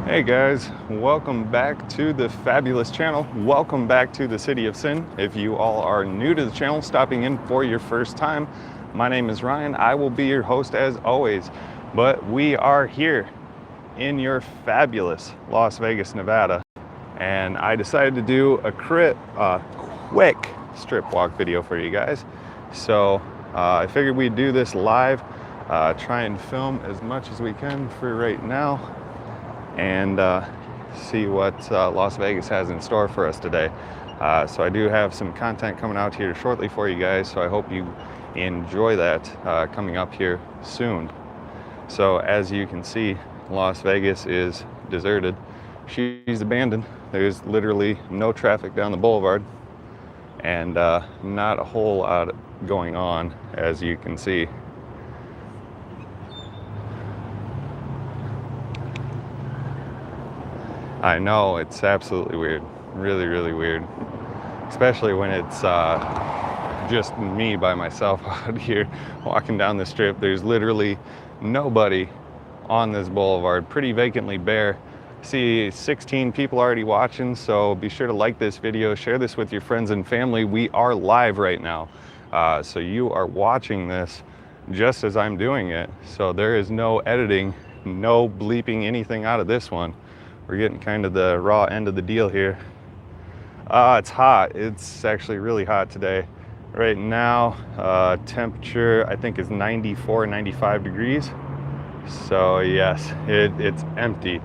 Hey guys, welcome back to the fabulous channel. Welcome back to the City of Sin. If you all are new to the channel, stopping in for your first time, my name is Ryan. I will be your host as always, but we are here in your fabulous Las Vegas, Nevada, and I decided to do a quick strip walk video for you guys. So I figured we'd do this live, try and film as much as we can for right now, and see what Las Vegas has in store for us today. So I do have some content coming out here shortly for you guys, so I hope you enjoy that coming up here soon. So as you can see, Las Vegas is deserted. She's abandoned. There's literally no traffic down the boulevard, and not a whole lot going on, as you can see. I know, it's absolutely weird. Really, really weird. Especially when it's just me by myself out here walking down the strip. There's literally nobody on this boulevard. Pretty vacantly bare. See 16 people already watching, so be sure to like this video, share this with your friends and family. We are live right now. So you are watching this just as I'm doing it. So there is no editing, no bleeping anything out of this one. We're getting kind of the raw end of the deal here. It's hot. It's actually really hot today. Right now, temperature I think is 94, 95 degrees. So yes, it's empty.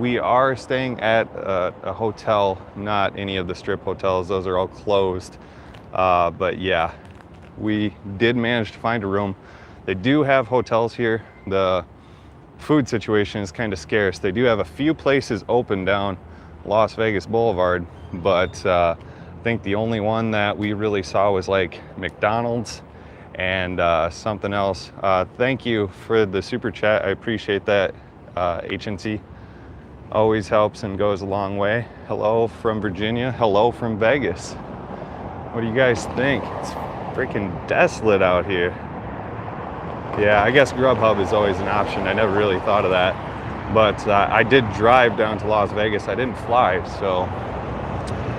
We are staying at a hotel, not any of the strip hotels. Those are all closed. But yeah, we did manage to find a room. They do have hotels here. The food situation is kind of scarce. They do have a few places open down Las Vegas Boulevard, but I think the only one that we really saw was like McDonald's and something else. Thank you for the super chat. I appreciate that. HNC always helps and goes a long way. Hello from Virginia. Hello from Vegas. What do you guys think? It's freaking desolate out here. Yeah, I guess Grubhub is always an option. I never really thought of that. But I did drive down to Las Vegas. I didn't fly, so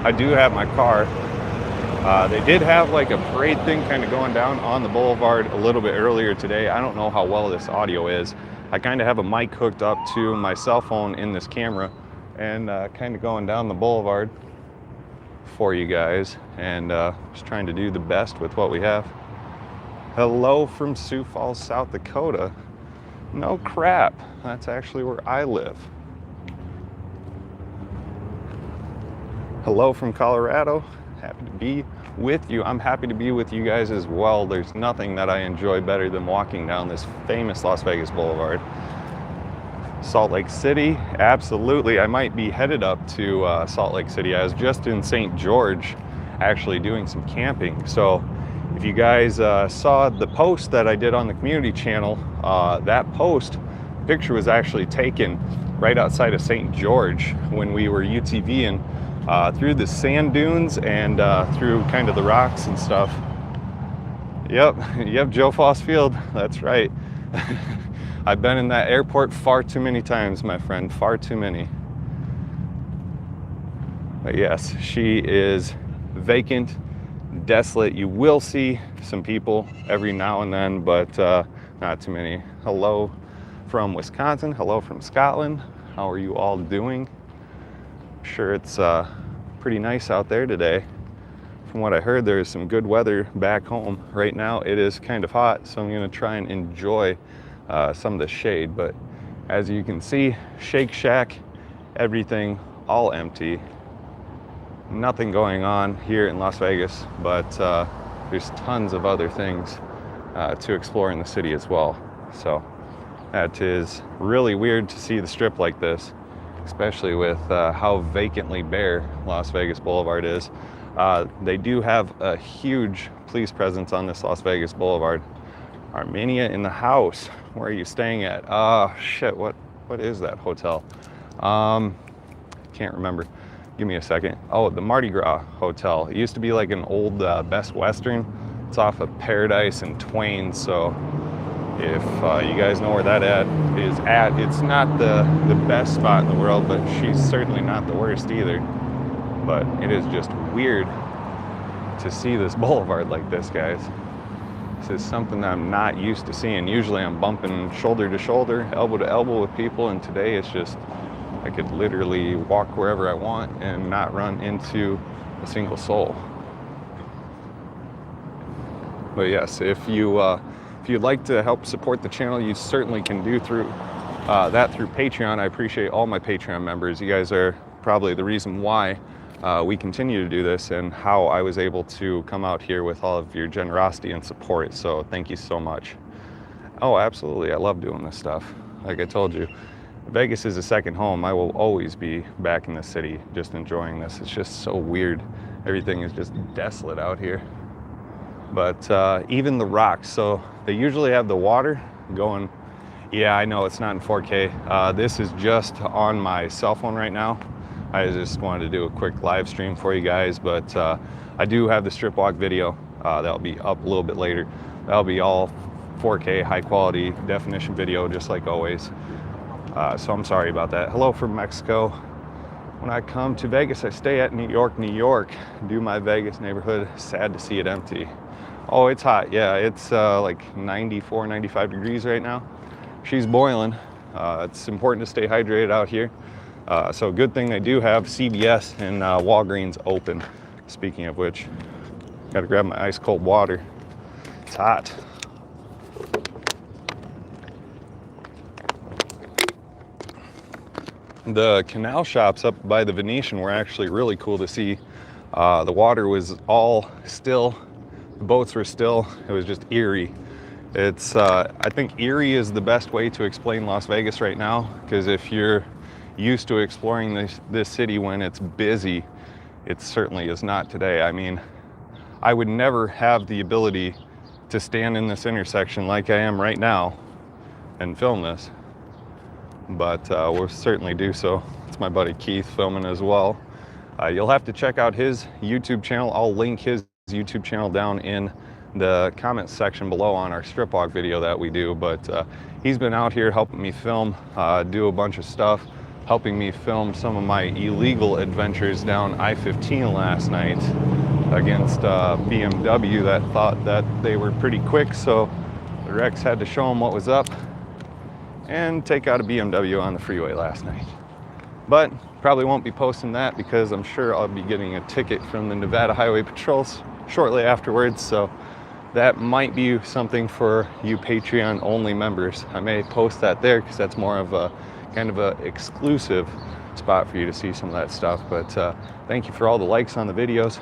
I do have my car. They did have like a parade thing kind of going down on the boulevard a little bit earlier today. I don't know how well this audio is. I kind of have a mic hooked up to my cell phone in this camera and kind of going down the boulevard for you guys, and just trying to do the best with what we have. Hello from Sioux Falls, South Dakota. No crap, that's actually where I live. Hello from Colorado. Happy to be with you. I'm happy to be with you guys as well. There's nothing that I enjoy better than walking down this famous Las Vegas Boulevard. Salt Lake City, absolutely. I might be headed up to Salt Lake City. I was just in St. George actually doing some camping. So if you guys saw the post that I did on the community channel, that picture was actually taken right outside of St. George when we were UTVing through the sand dunes and through kind of the rocks and stuff. Yep, Joe Foss Field, that's right. I've been in that airport far too many times, my friend, far too many. But yes, she is vacant, desolate. You will see some people every now and then, but not too many. Hello from Wisconsin. Hello from Scotland. How are you all doing? I'm sure it's pretty nice out there today. From what I heard, there's some good weather back home. Right now it is kind of hot, so I'm going to try and enjoy some of the shade. But as you can see, Shake Shack, everything all empty. Nothing going on here in Las Vegas, but there's tons of other things to explore in the city as well. So that is really weird to see the strip like this, especially with how vacantly bare Las Vegas Boulevard is. They do have a huge police presence on this Las Vegas Boulevard. Armenia in the house. Where are you staying at? Shit, what is that hotel? Can't remember. Give me a second. Oh, the Mardi Gras Hotel. It used to be like an old Best Western. It's off of Paradise and Twain, so If you guys know where that is at, it's not the best spot in the world, but she's certainly not the worst either. But it is just weird to see this boulevard like this, guys. This is something that I'm not used to seeing. Usually I'm bumping shoulder to shoulder, elbow to elbow with people, and today it's just, I could literally walk wherever I want and not run into a single soul. But yes, if you'd like to help support the channel, you certainly can do through Patreon. I appreciate all my Patreon members. You guys are probably the reason why we continue to do this and how I was able to come out here with all of your generosity and support. So thank you so much. Oh, absolutely. I love doing this stuff. Like I told you, Vegas is a second home. I will always be back in the city just enjoying this. It's just so weird. Everything is just desolate out here. But even the rocks, so they usually have the water going. Yeah, I know it's not in 4K. This is just on my cell phone right now. I just wanted to do a quick live stream for you guys, but I do have the strip walk video that'll be up a little bit later. That'll be all 4K high quality definition video, just like always. So I'm sorry about that. Hello from Mexico. When I come to Vegas, I stay at New York, do my Vegas neighborhood. Sad to see it empty. Oh, it's hot. Yeah, it's like 94, 95 degrees right now. She's boiling. It's important to stay hydrated out here. So good thing they do have CVS and Walgreens open. Speaking of which, gotta grab my ice cold water. It's hot. The canal shops up by the Venetian were actually really cool to see. The water was all still. The boats were still. It was just eerie. It's, I think eerie is the best way to explain Las Vegas right now, because if you're used to exploring this city when it's busy, it certainly is not today. I mean, I would never have the ability to stand in this intersection like I am right now and film this, but we'll certainly do so. It's my buddy Keith filming as well. You'll have to check out his YouTube channel. I'll link his YouTube channel down in the comments section below on our strip walk video that we do, but he's been out here helping me film, do a bunch of stuff, helping me film some of my illegal adventures down I-15 last night against BMW that thought that they were pretty quick, so the Rex had to show them what was up and take out a BMW on the freeway last night. But probably won't be posting that because I'm sure I'll be getting a ticket from the Nevada Highway Patrols shortly afterwards, so that might be something for you Patreon only members. I may post that there because that's more of a kind of a exclusive spot for you to see some of that stuff. But thank you for all the likes on the videos.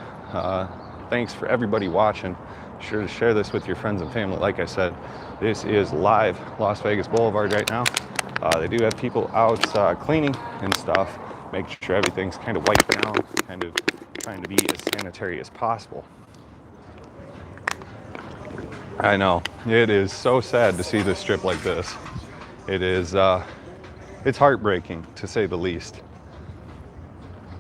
Thanks for everybody watching. Be sure to share this with your friends and family. Like I said, this is live Las Vegas Boulevard right now. They do have people out cleaning and stuff, making sure everything's kind of wiped down, kind of trying to be as sanitary as possible. I know, it is so sad to see this strip like this. It is, it's heartbreaking to say the least.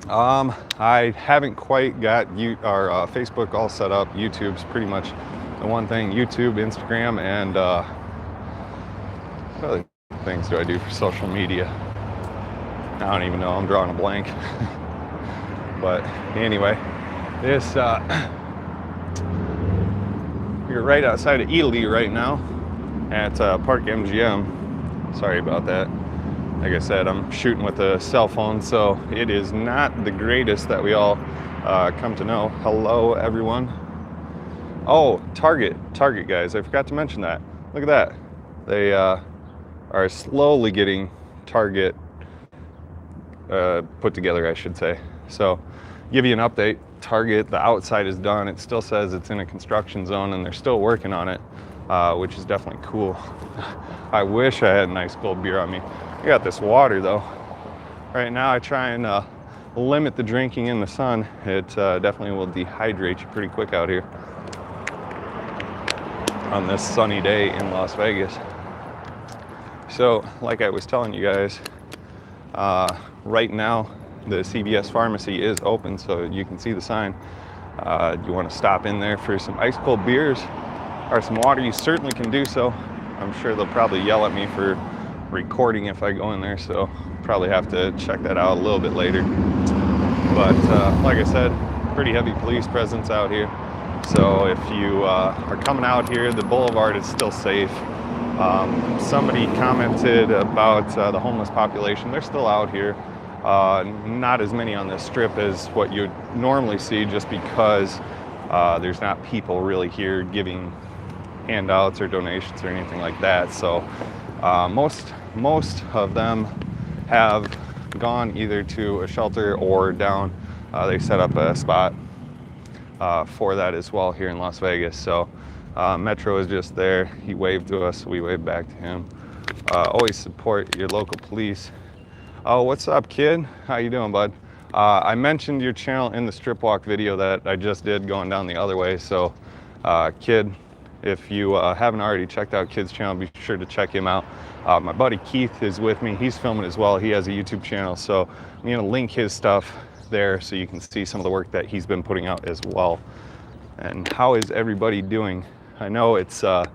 I haven't quite got our Facebook all set up. YouTube's pretty much the one thing. YouTube, Instagram, and what other things do I do for social media? I don't even know, I'm drawing a blank. But anyway, this, we're right outside of Italy right now at Park MGM. Sorry about that. Like I said, I'm shooting with a cell phone, so it is not the greatest that we all come to know. Hello, everyone. Oh, Target guys, I forgot to mention that. Look at that. They are slowly getting Target put together, I should say. So, give you an update. Target, the outside is done. It still says it's in a construction zone and they're still working on it, which is definitely cool. I wish I had a nice cold beer on me. I got this water though. Right now I try and limit the drinking in the sun. It definitely will dehydrate you pretty quick out here on this sunny day in Las Vegas. So like I was telling you guys, right now the Cvs Pharmacy is open, so you can see the sign. You want to stop in there for some ice cold beers or some water, you certainly can do so. I'm sure they'll probably yell at me for recording if I go in there, so probably have to check that out a little bit later. But like I said, pretty heavy police presence out here. So if you are coming out here, the boulevard is still safe. Somebody commented about the homeless population. They're still out here. Not as many on this strip as what you'd normally see, just because there's not people really here giving handouts or donations or anything like that. So most of them have gone either to a shelter or down. They set up a spot for that as well here in Las Vegas. So Metro is just there. He waved to us, we waved back to him. Always support your local police. Oh, what's up, kid? How you doing, bud? I mentioned your channel in the strip walk video that I just did going down the other way. So kid, if you haven't already checked out Kid's channel, be sure to check him out. My buddy Keith is with me. He's filming as well. He has a YouTube channel, so I'm going to link his stuff there so you can see some of the work that he's been putting out as well. And how is everybody doing? I know it's a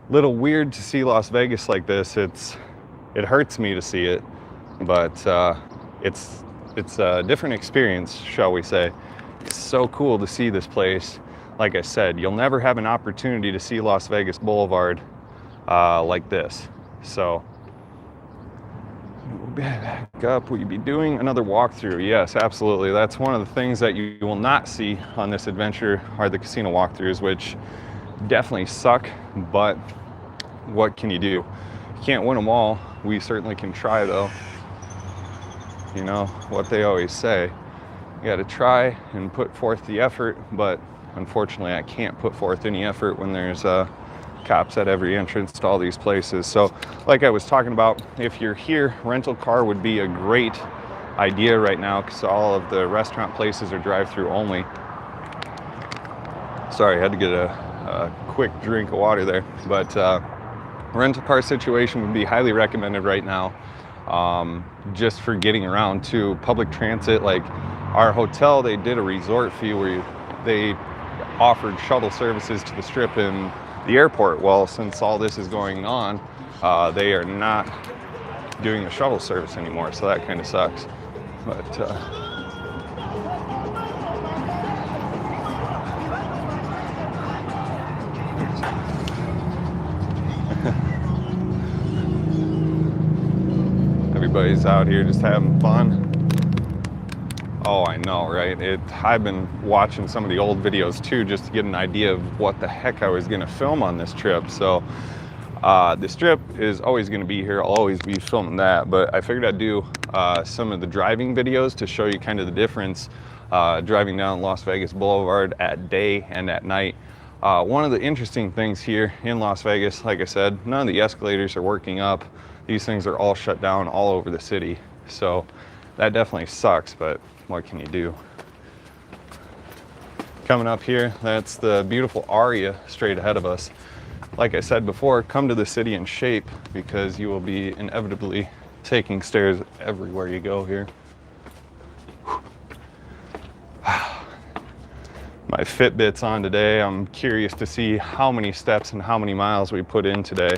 little weird to see Las Vegas like this. It hurts me to see it, but it's a different experience, shall we say. It's so cool to see this place. Like I said, you'll never have an opportunity to see Las Vegas Boulevard like this. So, back up, will you be doing another walkthrough? Yes, absolutely. That's one of the things that you will not see on this adventure are the casino walkthroughs, which definitely suck, but what can you do? You can't win them all. We certainly can try, though. You know what they always say. You got to try and put forth the effort, but unfortunately I can't put forth any effort when there's cops at every entrance to all these places. So like I was talking about, if you're here, rental car would be a great idea right now because all of the restaurant places are drive-through only. Sorry, I had to get a quick drink of water there, but rental car situation would be highly recommended right now, just for getting around to public transit. Like our hotel, they did a resort fee where they offered shuttle services to the strip and the airport. Well, since all this is going on, they are not doing a shuttle service anymore, so that kind of sucks. But everybody's out here just having fun. Oh, I know, right? I've been watching some of the old videos too, just to get an idea of what the heck I was gonna film on this trip. So the strip is always gonna be here. I'll always be filming that, but I figured I'd do some of the driving videos to show you kind of the difference driving down Las Vegas Boulevard at day and at night. One of the interesting things here in Las Vegas, like I said, none of the escalators are working up. These things are all shut down all over the city. So that definitely sucks, but what can you do? Coming up here, that's the beautiful Aria straight ahead of us. Like I said before, come to the city in shape because you will be inevitably taking stairs everywhere you go here. My Fitbit's on today. I'm curious to see how many steps and how many miles we put in today,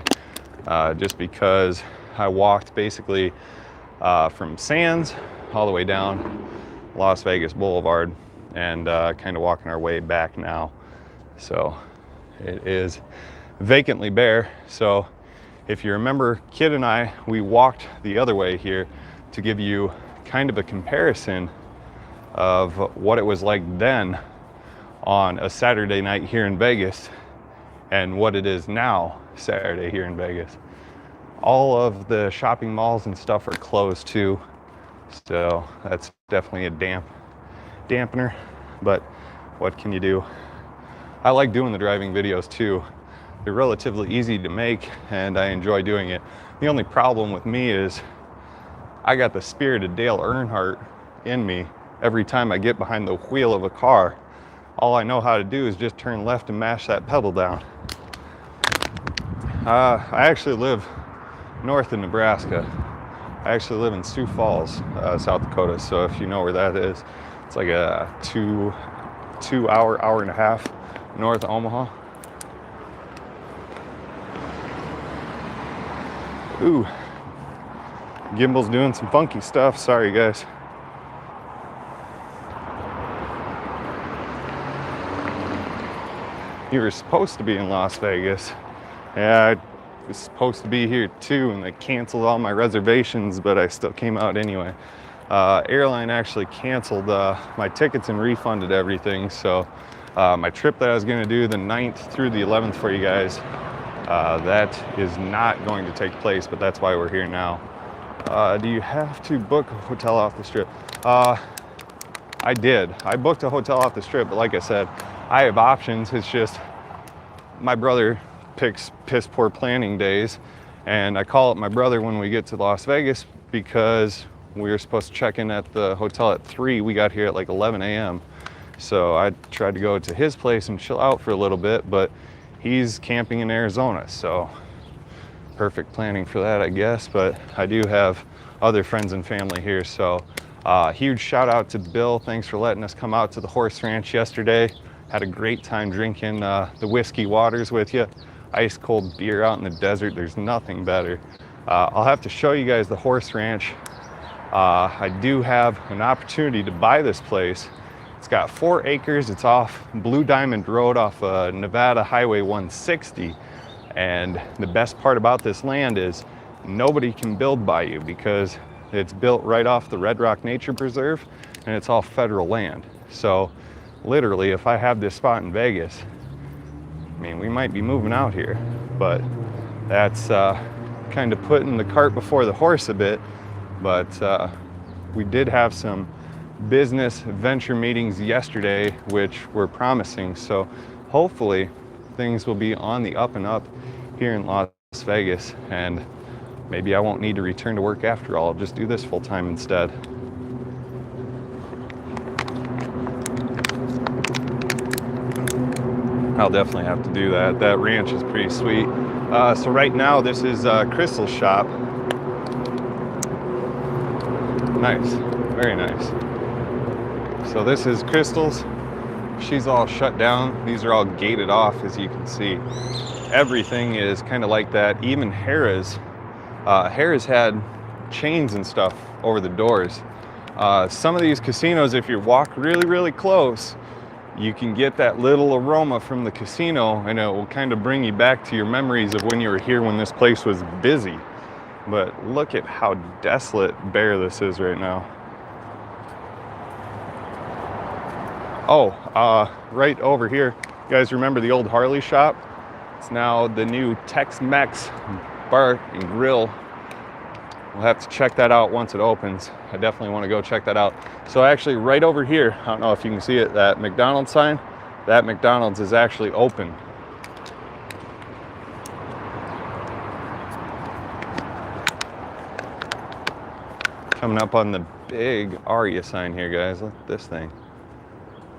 just because I walked basically from Sands all the way down Las Vegas Boulevard and kind of walking our way back now. So it is vacantly bare. So if you remember, Kid and I, we walked the other way here to give you kind of a comparison of what it was like then on a Saturday night here in Vegas and what it is now Saturday here in Vegas. All of the shopping malls and stuff are closed too, so that's definitely a dampener, but what can you do? I like doing the driving videos too. They're relatively easy to make and I enjoy doing it. The only problem with me is I got the spirit of Dale Earnhardt in me. Every time I get behind the wheel of a car, all I know how to do is just turn left and mash that pedal down. I actually live north in Nebraska. I actually live in Sioux Falls, South Dakota. So if you know where that is, it's like a two hour and a half north of Omaha. Ooh, gimbal's doing some funky stuff. Sorry, guys. You were supposed to be in Las Vegas. Yeah, I was supposed to be here too, and they canceled all my reservations, but I still came out anyway. Airline actually canceled my tickets and refunded everything, so my trip that I was going to do the 9th through the 11th for you guys, that is not going to take place, but that's why we're here now. Do you have to book a hotel off the strip? I did. I booked a hotel off the strip, but like I said, I have options. It's just my brother picks piss poor planning days, and I call up my brother when we get to Las Vegas because we were supposed to check in at the hotel at 3. We got here at like 11 a.m. So I tried to go to his place and chill out for a little bit, but he's camping in Arizona, so perfect planning for that, I guess. But I do have other friends and family here, so huge shout out to Bill. Thanks for letting us come out to the horse ranch yesterday. Had a great time drinking the whiskey waters with you. Ice cold beer out in the desert. There's nothing better. I'll have to show you guys the horse ranch. I do have an opportunity to buy this place. It's got 4 acres. It's off Blue Diamond Road off Nevada Highway 160. And the best part about this land is nobody can build by you because it's built right off the Red Rock Nature Preserve, and it's all federal land. So literally, if I have this spot in Vegas, I mean, we might be moving out here, but that's kind of putting the cart before the horse a bit. But we did have some business venture meetings yesterday, which were promising. So hopefully things will be on the up and up here in Las Vegas, and maybe I won't need to return to work after all. I'll just do this full time instead. I'll definitely have to do that. That ranch is pretty sweet. So right now, this is Crystal's shop. Nice, very nice. So this is Crystal's. She's all shut down. These are all gated off, as you can see. Everything is kind of like that. Even Harrah's. Harrah's had chains and stuff over the doors. Some of these casinos, if you walk really, really close, you can get that little aroma from the casino, and it will kind of bring you back to your memories of when you were here when this place was busy. But look at how desolate bare this is right now. Oh, right over here, you guys remember the old Harley shop? It's now the new Tex-Mex bar and grill. We'll have to check that out once it opens. I definitely want to go check that out. So actually right over here, I don't know if you can see it, that McDonald's sign, that McDonald's is actually open. Coming up on the big Aria sign here, guys. Look at this thing.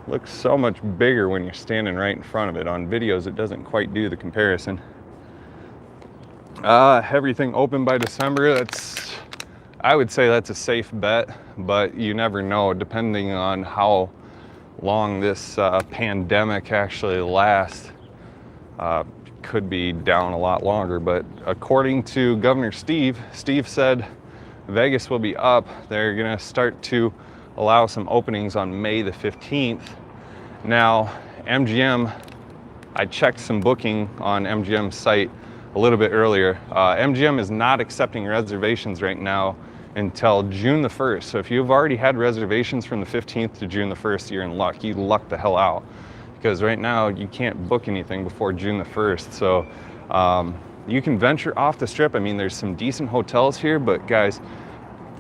Looks so much bigger when you're standing right in front of it. On videos, it doesn't quite do the comparison. Everything open by December. I would say that's a safe bet, but you never know depending on how long this pandemic actually lasts. Could be down a lot longer, but according to Governor Steve said Vegas will be up. They're gonna start to allow some openings on May the 15th. Now, MGM, I checked some booking on MGM's site a little bit earlier. MGM is not accepting reservations right now until June the 1st. So if you've already had reservations from the 15th to June the 1st, you're in luck. You lucked the hell out, because right now you can't book anything before June the 1st. So you can venture off the strip. I mean, there's some decent hotels here, but guys,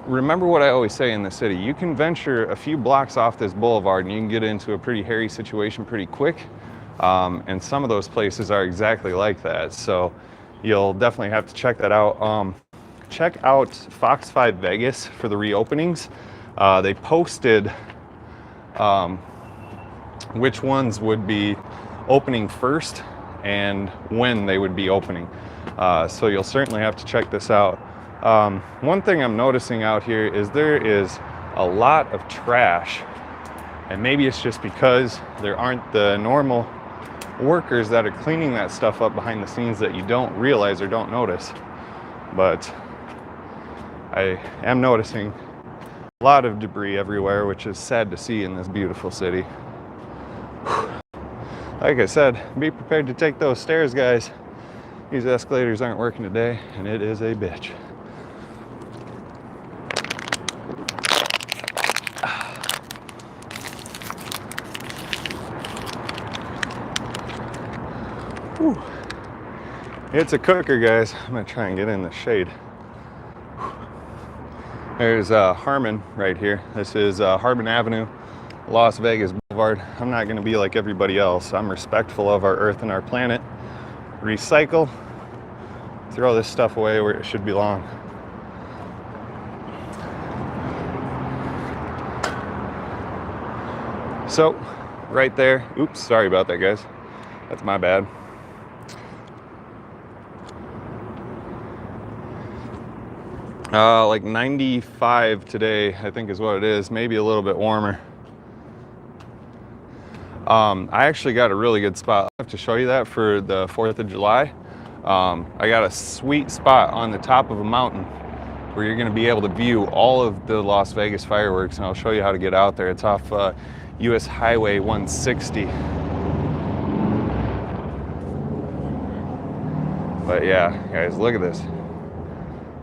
remember what I always say in the city. You can venture a few blocks off this boulevard and you can get into a pretty hairy situation pretty quick. And some of those places are exactly like that. So you'll definitely have to check that out. Check out Fox 5 Vegas for the reopenings. They posted which ones would be opening first and when they would be opening. So you'll certainly have to check this out. One thing I'm noticing out here is there is a lot of trash, and maybe it's just because there aren't the normal workers that are cleaning that stuff up behind the scenes that you don't realize or don't notice. but I am noticing a lot of debris everywhere, which is sad to see in this beautiful city. Like I said, be prepared to take those stairs, guys. These escalators aren't working today, and it is a bitch. Whew. It's a cooker, guys. I'm gonna try and get in the shade. There's Harmon right here. This is Harbin Avenue, Las Vegas Boulevard. I'm not gonna be like everybody else. I'm respectful of our earth and our planet. Recycle, throw this stuff away where it should belong. So, right there, oops, sorry about that, guys. That's my bad. Like 95 today, I think is what it is. Maybe a little bit warmer. I actually got a really good spot. I have to show you that for the 4th of July. I got a sweet spot on the top of a mountain where you're going to be able to view all of the Las Vegas fireworks, and I'll show you how to get out there. It's off US Highway 160. But yeah, guys, look at this.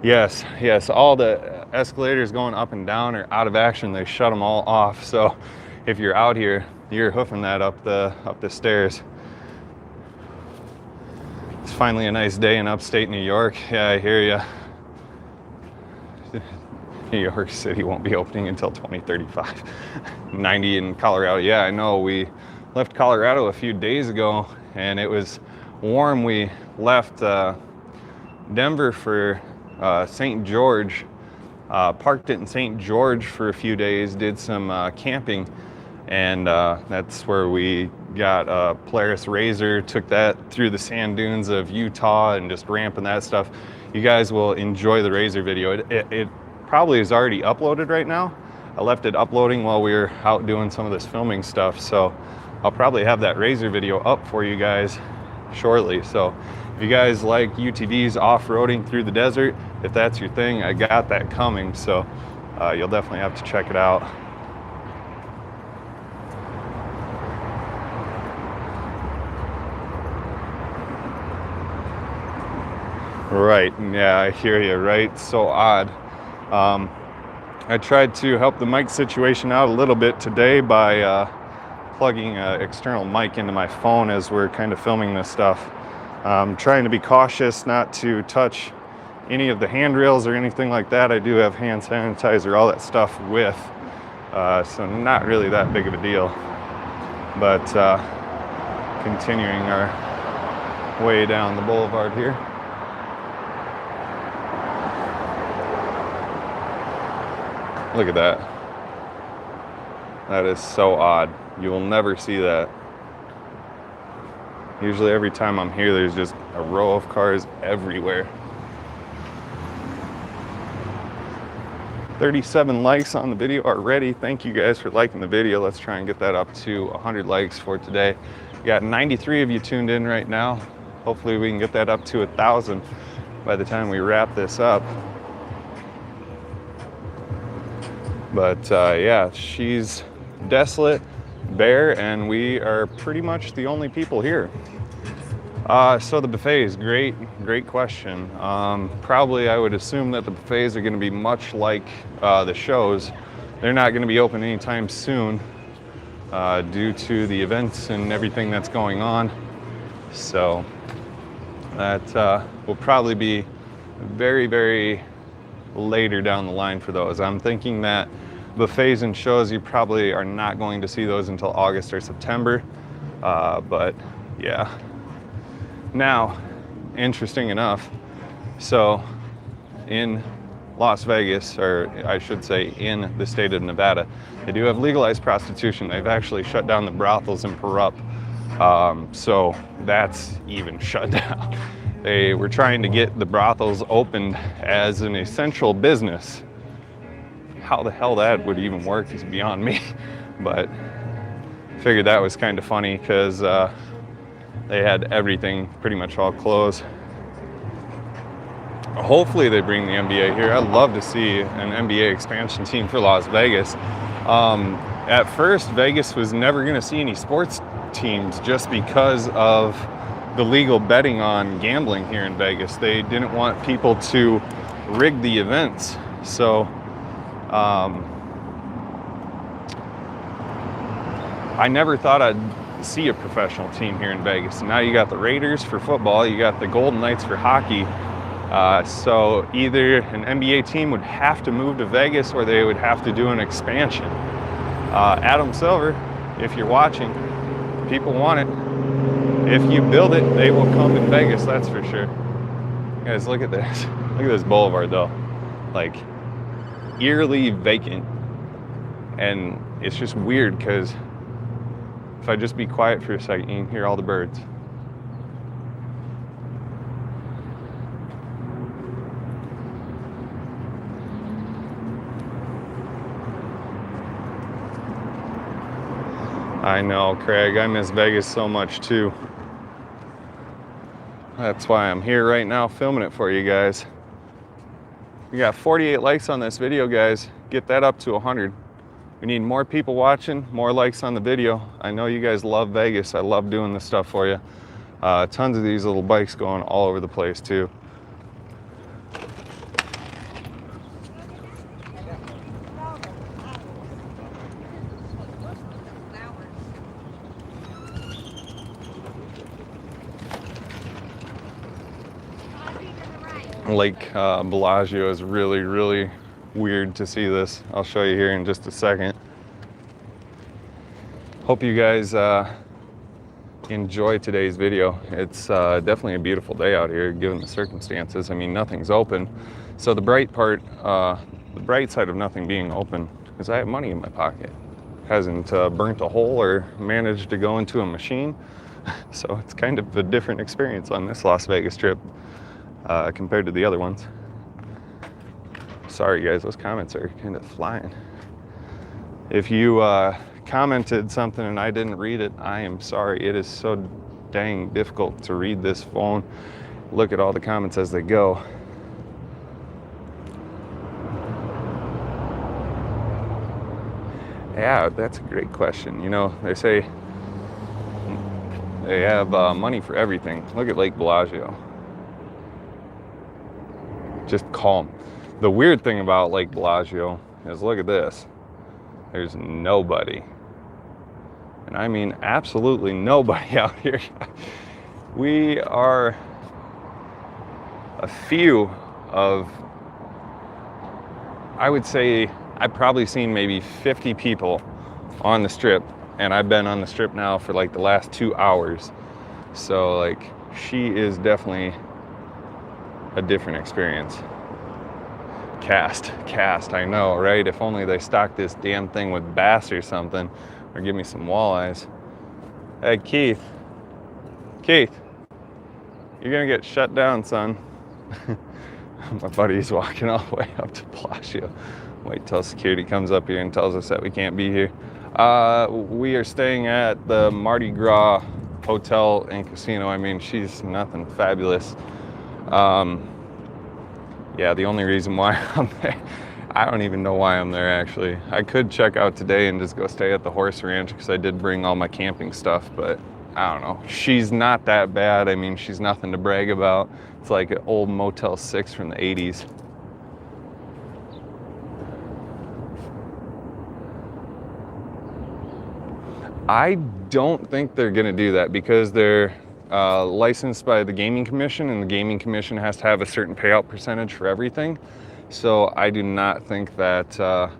Yes, all the escalators going up and down are out of action. They shut them all off. So if you're out here, you're hoofing that up the stairs. It's finally a nice day in upstate New York. Yeah, I hear ya. New York City won't be opening until 2035. 90 in Colorado. Yeah, I know. We left Colorado a few days ago and it was warm. We left Denver for St. George, parked it in St. George for a few days, did some camping, and that's where we got a Polaris Razor, took that through the sand dunes of Utah and just ramping that stuff. You guys will enjoy the Razor video. It probably is already uploaded right now. I left it uploading while we were out doing some of this filming stuff, so I'll probably have that Razor video up for you guys shortly. So if you guys like UTVs, off-roading through the desert, if that's your thing, I got that coming, so you'll definitely have to check it out. Right, yeah, I hear you, right? So odd. I tried to help the mic situation out a little bit today by plugging an external mic into my phone as we're kind of filming this stuff. Trying to be cautious not to touch any of the handrails or anything like that. I do have hand sanitizer, all that stuff with, so not really that big of a deal. But continuing our way down the boulevard here. Look at that. That is so odd. You will never see that. Usually every time I'm here, there's just a row of cars everywhere. 37 likes on the video already. Thank you guys for liking the video. Let's try and get that up to 100 likes for today. We got 93 of you tuned in right now. Hopefully we can get that up to 1,000 by the time we wrap this up. But yeah, she's desolate, bare, and we are pretty much the only people here. So the buffets, great question. Probably I would assume that the buffets are going to be much like the shows. They're not going to be open anytime soon due to the events and everything that's going on. So that will probably be very, very later down the line for those. I'm thinking that buffets and shows, you probably are not going to see those until August or September. But yeah. Now, interesting enough, so in Las Vegas, or I should say in the state of Nevada, they do have legalized prostitution. They've actually shut down the brothels in Pahrump. So that's even shut down. They were trying to get the brothels opened as an essential business. How the hell that would even work is beyond me. But figured that was kind of funny because they had everything pretty much all closed. hopefully they bring the NBA here. I'd love to see an NBA expansion team for Las Vegas. At first, Vegas was never going to see any sports teams just because of the legal betting on gambling here in Vegas. They didn't want people to rig the events. So I never thought I'd see a professional team here in Vegas. Now you got the Raiders for football, you got the Golden Knights for hockey. So either an NBA team would have to move to Vegas or they would have to do an expansion. Adam Silver, if you're watching, people want it. If you build it, they will come in Vegas, that's for sure. Guys, look at this. Look at this boulevard though. Like, eerily vacant. And it's just weird because if I just be quiet for a second, you can hear all the birds. I know, Craig, I miss Vegas so much too. That's why I'm here right now filming it for you guys. We got 48 likes on this video, guys. Get that up to 100. We need more people watching, more likes on the video. I know you guys love Vegas. I love doing this stuff for you. Tons of these little bikes going all over the place too. Lake Bellagio is really, really weird to see this. I'll show you here in just a second. Hope you guys enjoy today's video. It's definitely a beautiful day out here given the circumstances. I mean, nothing's open. So the bright part, the bright side of nothing being open is I have money in my pocket. Hasn't burnt a hole or managed to go into a machine. So it's kind of a different experience on this Las Vegas trip compared to the other ones. Sorry guys, those comments are kind of flying. If you commented something and I didn't read it, I am sorry. It is so dang difficult to read this phone. Look at all the comments as they go. Yeah, that's a great question. You know, they say they have money for everything. Look at Lake Bellagio. Just calm. The weird thing about Lake Bellagio is look at this. There's nobody. And I mean absolutely nobody out here. We are a few of, I would say, I've probably seen maybe 50 people on the strip, and I've been on the strip now for like the last 2 hours. So like, she is definitely a different experience. Cast, I know, right? If only they stocked this damn thing with bass or something, or give me some walleyes. Hey, Keith, you're gonna get shut down, son. My buddy's walking all the way up to Bellagio. Wait till security comes up here and tells us that we can't be here. We are staying at the Mardi Gras Hotel and Casino. I mean, she's nothing fabulous. Yeah, the only reason why I'm there, I don't even know why I'm there actually. I could check out today and just go stay at the horse ranch because I did bring all my camping stuff, but I don't know. She's not that bad. I mean, she's nothing to brag about. It's like an old Motel 6 from the 80s. I don't think they're gonna do that because they're licensed by the Gaming Commission, and the Gaming Commission has to have a certain payout percentage for everything. So I do not think that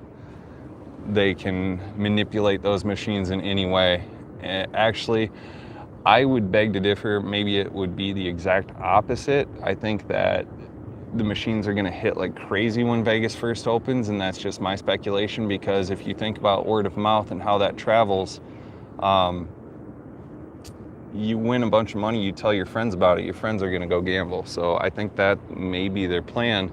they can manipulate those machines in any way. Actually, I would beg to differ. Maybe it would be the exact opposite. I think that the machines are gonna hit like crazy when Vegas first opens, and that's just my speculation, because if you think about word of mouth and how that travels, you win a bunch of money, you tell your friends about it, your friends are gonna go gamble. So I think that may be their plan,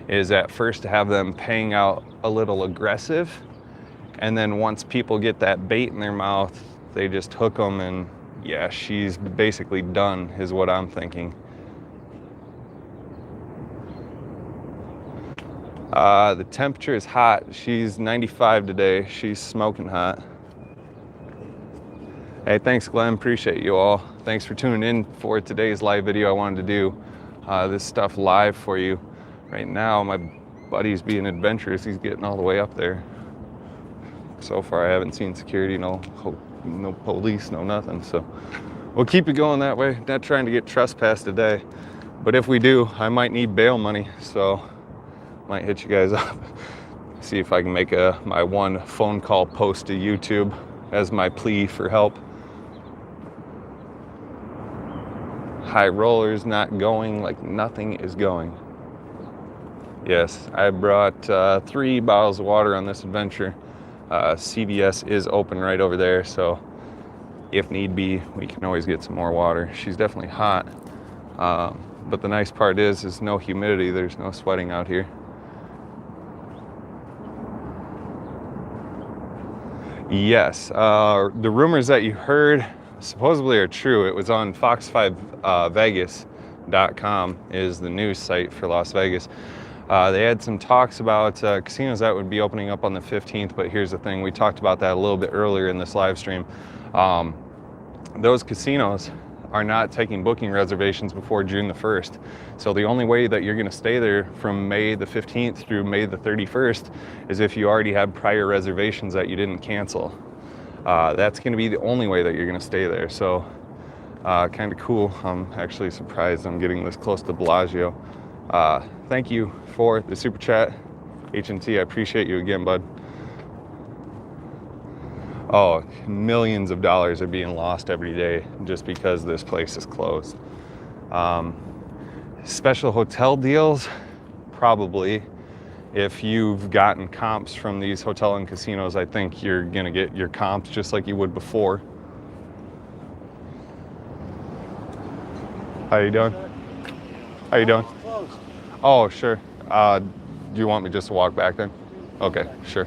is at first to have them paying out a little aggressive, and then once people get that bait in their mouth, they just hook them, and yeah, she's basically done, is what I'm thinking. The temperature is hot. She's 95 today. She's smoking hot. Hey, thanks, Glenn. Appreciate you all. Thanks for tuning in for today's live video. I wanted to do this stuff live for you. Right now, my buddy's being adventurous. He's getting all the way up there. So far, I haven't seen security, no police, no nothing. So we'll keep it going that way. Not trying to get trespassed today. But if we do, I might need bail money. So might hit you guys up. See if I can make my one phone call post to YouTube as my plea for help. High rollers not going like nothing is going. Yes, I brought 3 bottles of water on this adventure. Cvs is open right over there, so if need be, we can always get some more water. She's definitely hot, but the nice part is no humidity. There's no sweating out here. Yes, the rumors that you heard supposedly are true. It was on Fox5Vegas.com is the news site for Las Vegas. They had some talks about casinos that would be opening up on the 15th, but here's the thing. We talked about that a little bit earlier in this live stream. Those casinos are not taking booking reservations before June the 1st. So the only way that you're going to stay there from May the 15th through May the 31st is if you already had prior reservations that you didn't cancel. That's going to be the only way that you're going to stay there. So kind of cool. I'm actually surprised I'm getting this close to Bellagio. Thank you for the super chat, H&T. I appreciate you again, bud. Oh, millions of dollars are being lost every day just because this place is closed. Special hotel deals, probably. If you've gotten comps from these hotel and casinos, I think you're gonna get your comps just like you would before. How you doing? How you doing? Oh, sure. Do you want me just to walk back then? Okay, sure.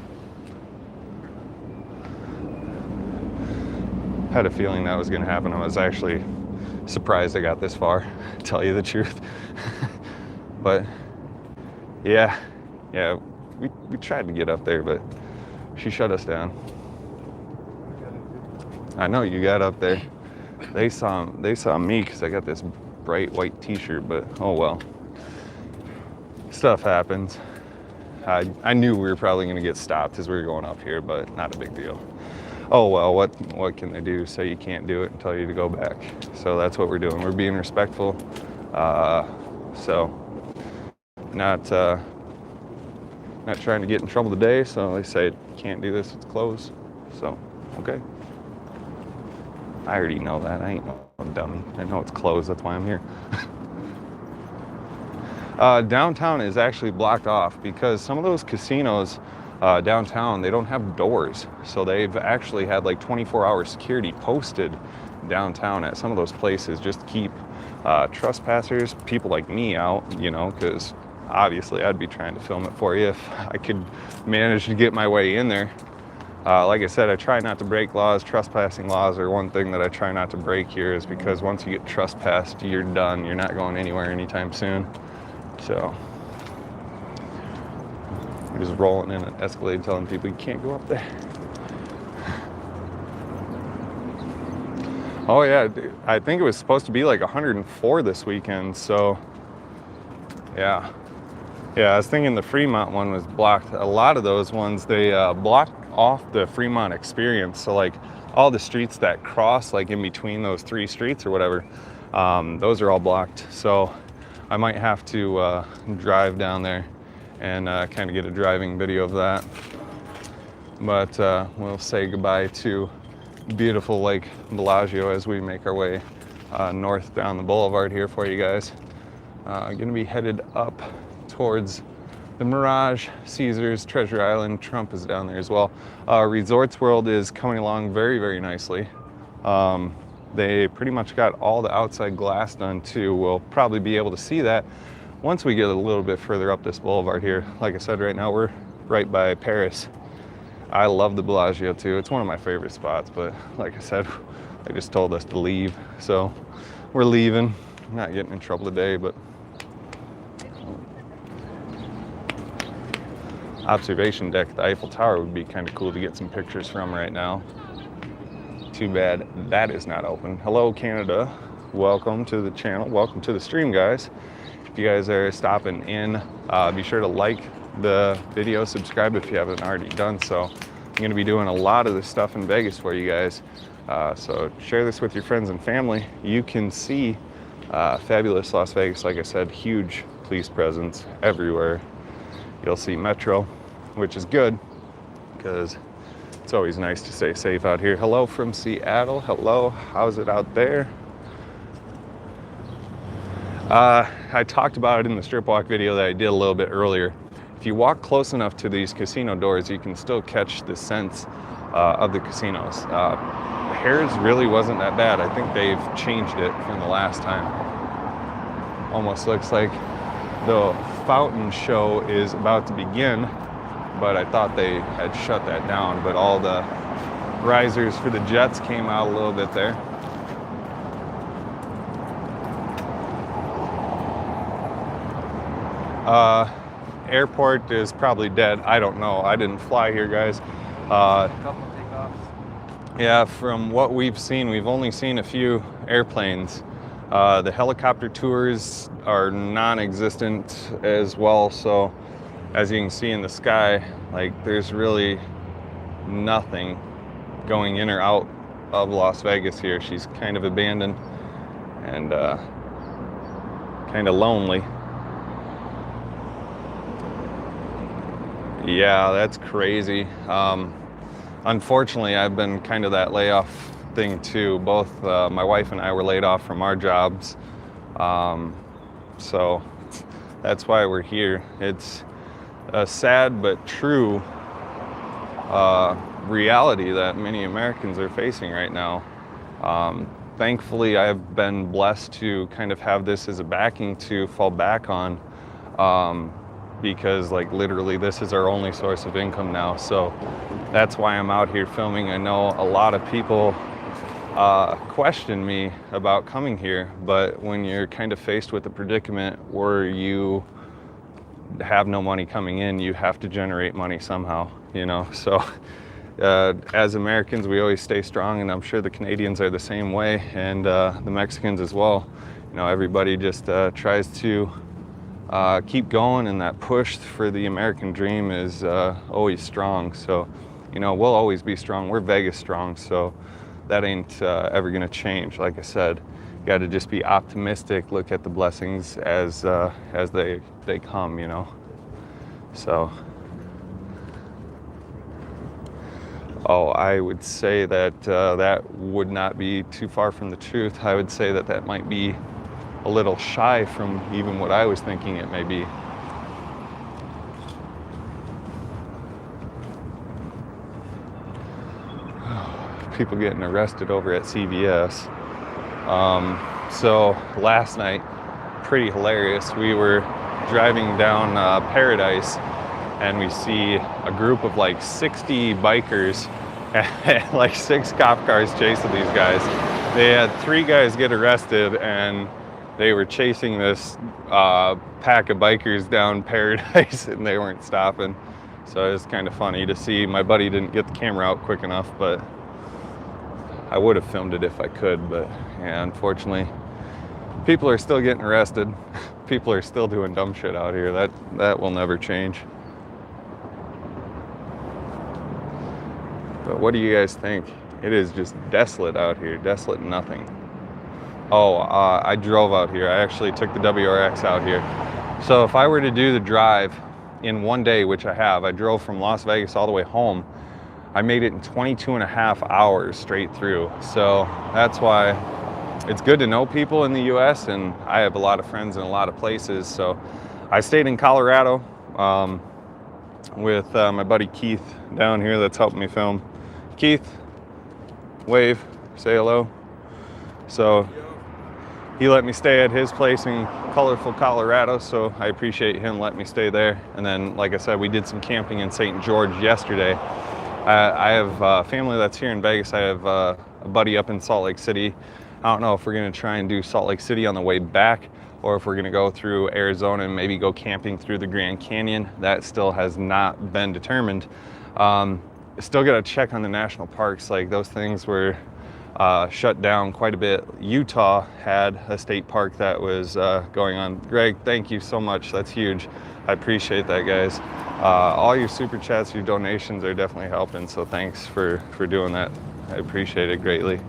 Had a feeling that was going to happen. I was actually surprised I got this far, to tell you the truth. But yeah, we tried to get up there, but she shut us down. I know you got up there. They saw me because I got this bright white t-shirt, but oh well. Stuff happens. I knew we were probably going to get stopped as we were going up here, but not a big deal. Oh well, what can they do? Say you can't do it and tell you to go back. So that's what we're doing. We're being respectful. So not trying to get in trouble today. So they say can't do this. It's closed. So okay. I already know that. I ain't no dummy. I know it's closed. That's why I'm here. Downtown is actually blocked off because some of those casinos downtown, they don't have doors. So they've actually had like 24-hour security posted downtown at some of those places just to keep trespassers, people like me out, you know, because obviously I'd be trying to film it for you if I could manage to get my way in there. Like I said, I try not to break laws. Trespassing laws are one thing that I try not to break here, is because once you get trespassed, you're done. You're not going anywhere anytime soon. So we're just rolling in an Escalade telling people you can't go up there. Oh yeah, I think it was supposed to be like 104 this weekend, so yeah, I was thinking the Fremont one was blocked. A lot of those ones, they blocked off the Fremont experience, so like all the streets that cross like in between those 3 streets or whatever, those are all blocked. So I might have to drive down there and kind of get a driving video of that. But we'll say goodbye to beautiful Lake Bellagio as we make our way north down the boulevard here for you guys. Gonna be headed up towards the Mirage, Caesars, Treasure Island. Trump is down there as well. Resorts World is coming along very, very nicely. They pretty much got all the outside glass done too. We'll probably be able to see that once we get a little bit further up this boulevard here. Like I said, right now we're right by Paris. I love the Bellagio too. It's one of my favorite spots, but like I said, they just told us to leave. So we're leaving. Not getting in trouble today, but observation deck, the Eiffel Tower, would be kind of cool to get some pictures from right now. Too bad that is not open. Hello, Canada. Welcome to the channel. Welcome to the stream, guys. If you guys are stopping in, be sure to like the video, subscribe if you haven't already done so. I'm going to be doing a lot of this stuff in Vegas for you guys. So share this with your friends and family. You can see fabulous Las Vegas. Like I said, huge police presence everywhere. You'll see Metro, which is good because it's always nice to stay safe out here. Hello from Seattle. Hello. How's it out there? I talked about it in the strip walk video that I did a little bit earlier. If you walk close enough to these casino doors, you can still catch the sense of the casinos. Harrah's really wasn't that bad. I think they've changed it from the last time. Almost looks like the fountain show is about to begin, but I thought they had shut that down. But all the risers for the jets came out a little bit there. Airport is probably dead. I don't know. I didn't fly here, guys. Couple takeoffs. Yeah, from what we've seen, we've only seen a few airplanes. The helicopter tours are non-existent as well. So as you can see in the sky, like there's really nothing going in or out of Las Vegas here. She's kind of abandoned and kind of lonely. Yeah, that's crazy. Unfortunately, I've been kind of that layoff thing too. Both my wife and I were laid off from our jobs. So that's why we're here. It's a sad but true reality that many Americans are facing right now. Thankfully, I've been blessed to kind of have this as a backing to fall back on. Because like literally this is our only source of income now. So that's why I'm out here filming. I know a lot of people question me about coming here, but when you're kind of faced with a predicament where you have no money coming in, you have to generate money somehow, you know? So as Americans, we always stay strong, and I'm sure the Canadians are the same way, and the Mexicans as well. You know, everybody just tries to keep going, and that push for the American dream is always strong. So, you know, we'll always be strong. We're Vegas strong, so that ain't ever gonna change. Like I said, you got to just be optimistic. Look at the blessings as they come. You know. So, oh, I would say that that would not be too far from the truth. I would say that that might be a little shy from even what I was thinking it may be. People getting arrested over at CVS. So last night, pretty hilarious. We were driving down Paradise, and we see a group of like 60 bikers and like 6 cop cars chasing these guys. They had 3 guys get arrested, and they were chasing this pack of bikers down Paradise, and they weren't stopping. So it was kind of funny to see. My buddy didn't get the camera out quick enough, but I would have filmed it if I could. But yeah, unfortunately, people are still getting arrested. People are still doing dumb shit out here. That will never change. But what do you guys think? It is just desolate out here. Desolate nothing. Oh, I drove out here. I actually took the WRX out here. So if I were to do the drive in one day, which I have, I drove from Las Vegas all the way home. I made it in 22 and a half hours straight through. So that's why it's good to know people in the US, and I have a lot of friends in a lot of places. So I stayed in Colorado with my buddy Keith down here that's helping me film. Keith, wave, say hello. So he let me stay at his place in colorful Colorado, so I appreciate him letting me stay there. And then, like I said, we did some camping in St. George yesterday. I have family that's here in Vegas. I have a buddy up in Salt Lake City. I don't know if we're gonna try and do Salt Lake City on the way back, or if we're gonna go through Arizona and maybe go camping through the Grand Canyon. That still has not been determined. Still gotta check on the national parks. Like, those things were shut down quite a bit. Utah had a state park that was going on. Greg, thank you so much. That's huge. I appreciate that, guys. All your super chats, your donations are definitely helping, so thanks for doing that. I appreciate it greatly.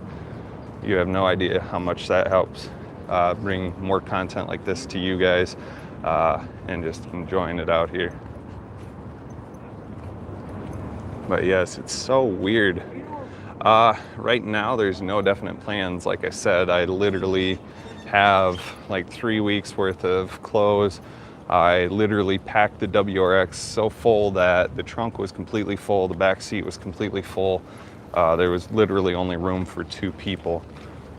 You have no idea how much that helps bring more content like this to you guys, and just enjoying it out here. But yes, it's so weird. Right now, there's no definite plans. Like I said, I literally have like 3 weeks worth of clothes. I literally packed the WRX so full that the trunk was completely full, the back seat was completely full. There was literally only room for 2 people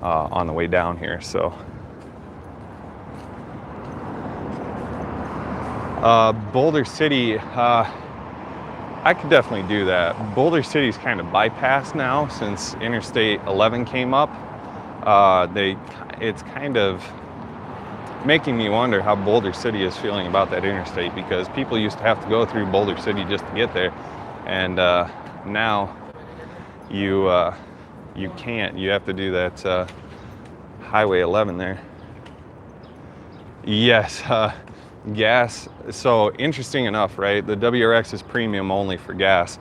on the way down here. So Boulder City, I could definitely do that. Boulder City's kind of bypassed now since Interstate 11 came up. It's kind of making me wonder how Boulder City is feeling about that interstate, because people used to have to go through Boulder City just to get there, and now you can't. You have to do that Highway 11 there. Yes, gas. So interesting enough, right? The WRX is premium only for gas.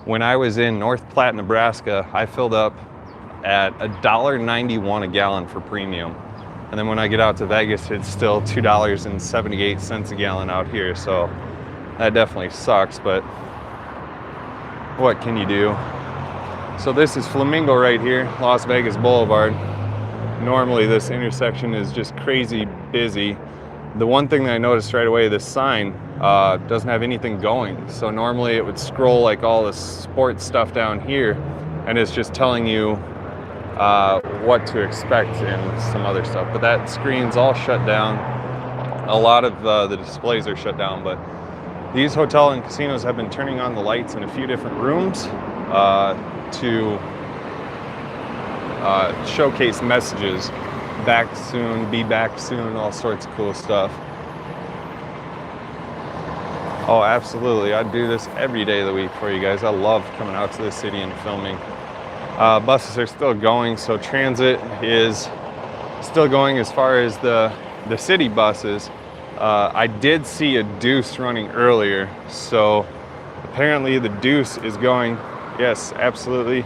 When I was in North Platte, Nebraska, I filled up at $1.91 a gallon for premium. And then when I get out to Vegas, it's still $2.78 a gallon out here. So that definitely sucks, but what can you do? So this is Flamingo right here, Las Vegas Boulevard. Normally this intersection is just crazy busy. The one thing that I noticed right away, this sign doesn't have anything going. So normally it would scroll like all the sports stuff down here, and it's just telling you what to expect and some other stuff. But that screen's all shut down. A lot of the displays are shut down, but these hotel and casinos have been turning on the lights in a few different rooms to showcase messages. Back soon, be back soon, all sorts of cool stuff. Oh, absolutely. I do this every day of the week for you guys. I love coming out to the city and filming. Buses are still going, so transit is still going as far as the city buses. I did see a Deuce running earlier, so apparently the Deuce is going. Yes, absolutely.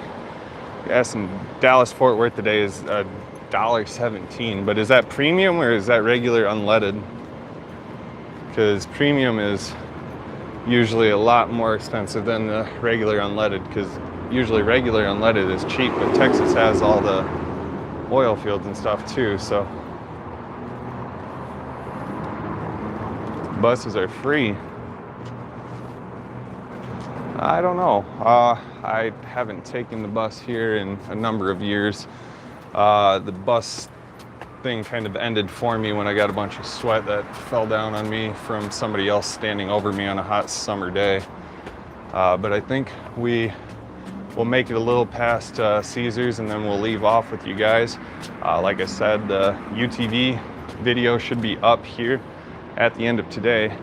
Yes, in Dallas-Fort Worth today is $1.17, but is that premium or is that regular unleaded? Because premium is usually a lot more expensive than the regular unleaded, because usually regular unleaded is cheap, but Texas has all the oil fields and stuff too, so buses are free. I don't know. I haven't taken the bus here in a number of years. The bus thing kind of ended for me when I got a bunch of sweat that fell down on me from somebody else standing over me on a hot summer day. But I think we'll make it a little past Caesars, and then we'll leave off with you guys. Like I said, the UTV video should be up here at the end of today.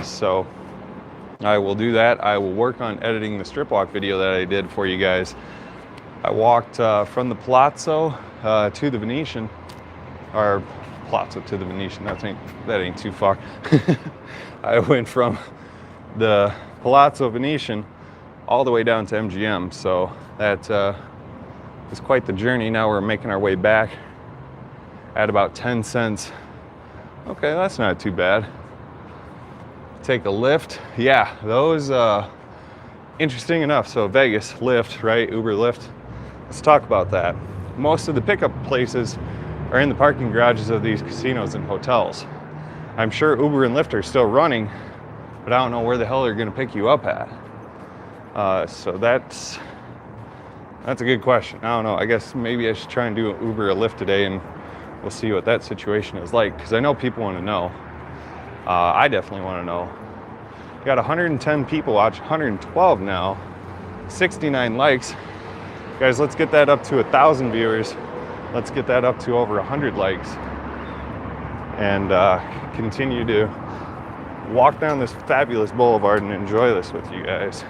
So I will do that. I will work on editing the strip walk video that I did for you guys. I walked from the Palazzo to the Venetian, or Palazzo to the Venetian. That ain't too far. I went from the Palazzo Venetian all the way down to MGM, so that was quite the journey. Now we're making our way back at about 10 cents. Okay, that's not too bad. Take a Lyft. Yeah, those, interesting enough. So Vegas, Lyft, right? Uber, Lyft. Let's talk about that. Most of the pickup places are in the parking garages of these casinos and hotels. I'm sure Uber and Lyft are still running, but I don't know where the hell they're gonna pick you up at. So that's a good question. I don't know. I guess maybe I should try and do an Uber or Lyft today, and we'll see what that situation is like, because I know people want to know. I definitely want to know. We got 110 people watch, 112 now, 69 likes. Guys, let's get that up to 1,000 viewers. Let's get that up to over 100 likes. and continue to walk down this fabulous boulevard and enjoy this with you guys.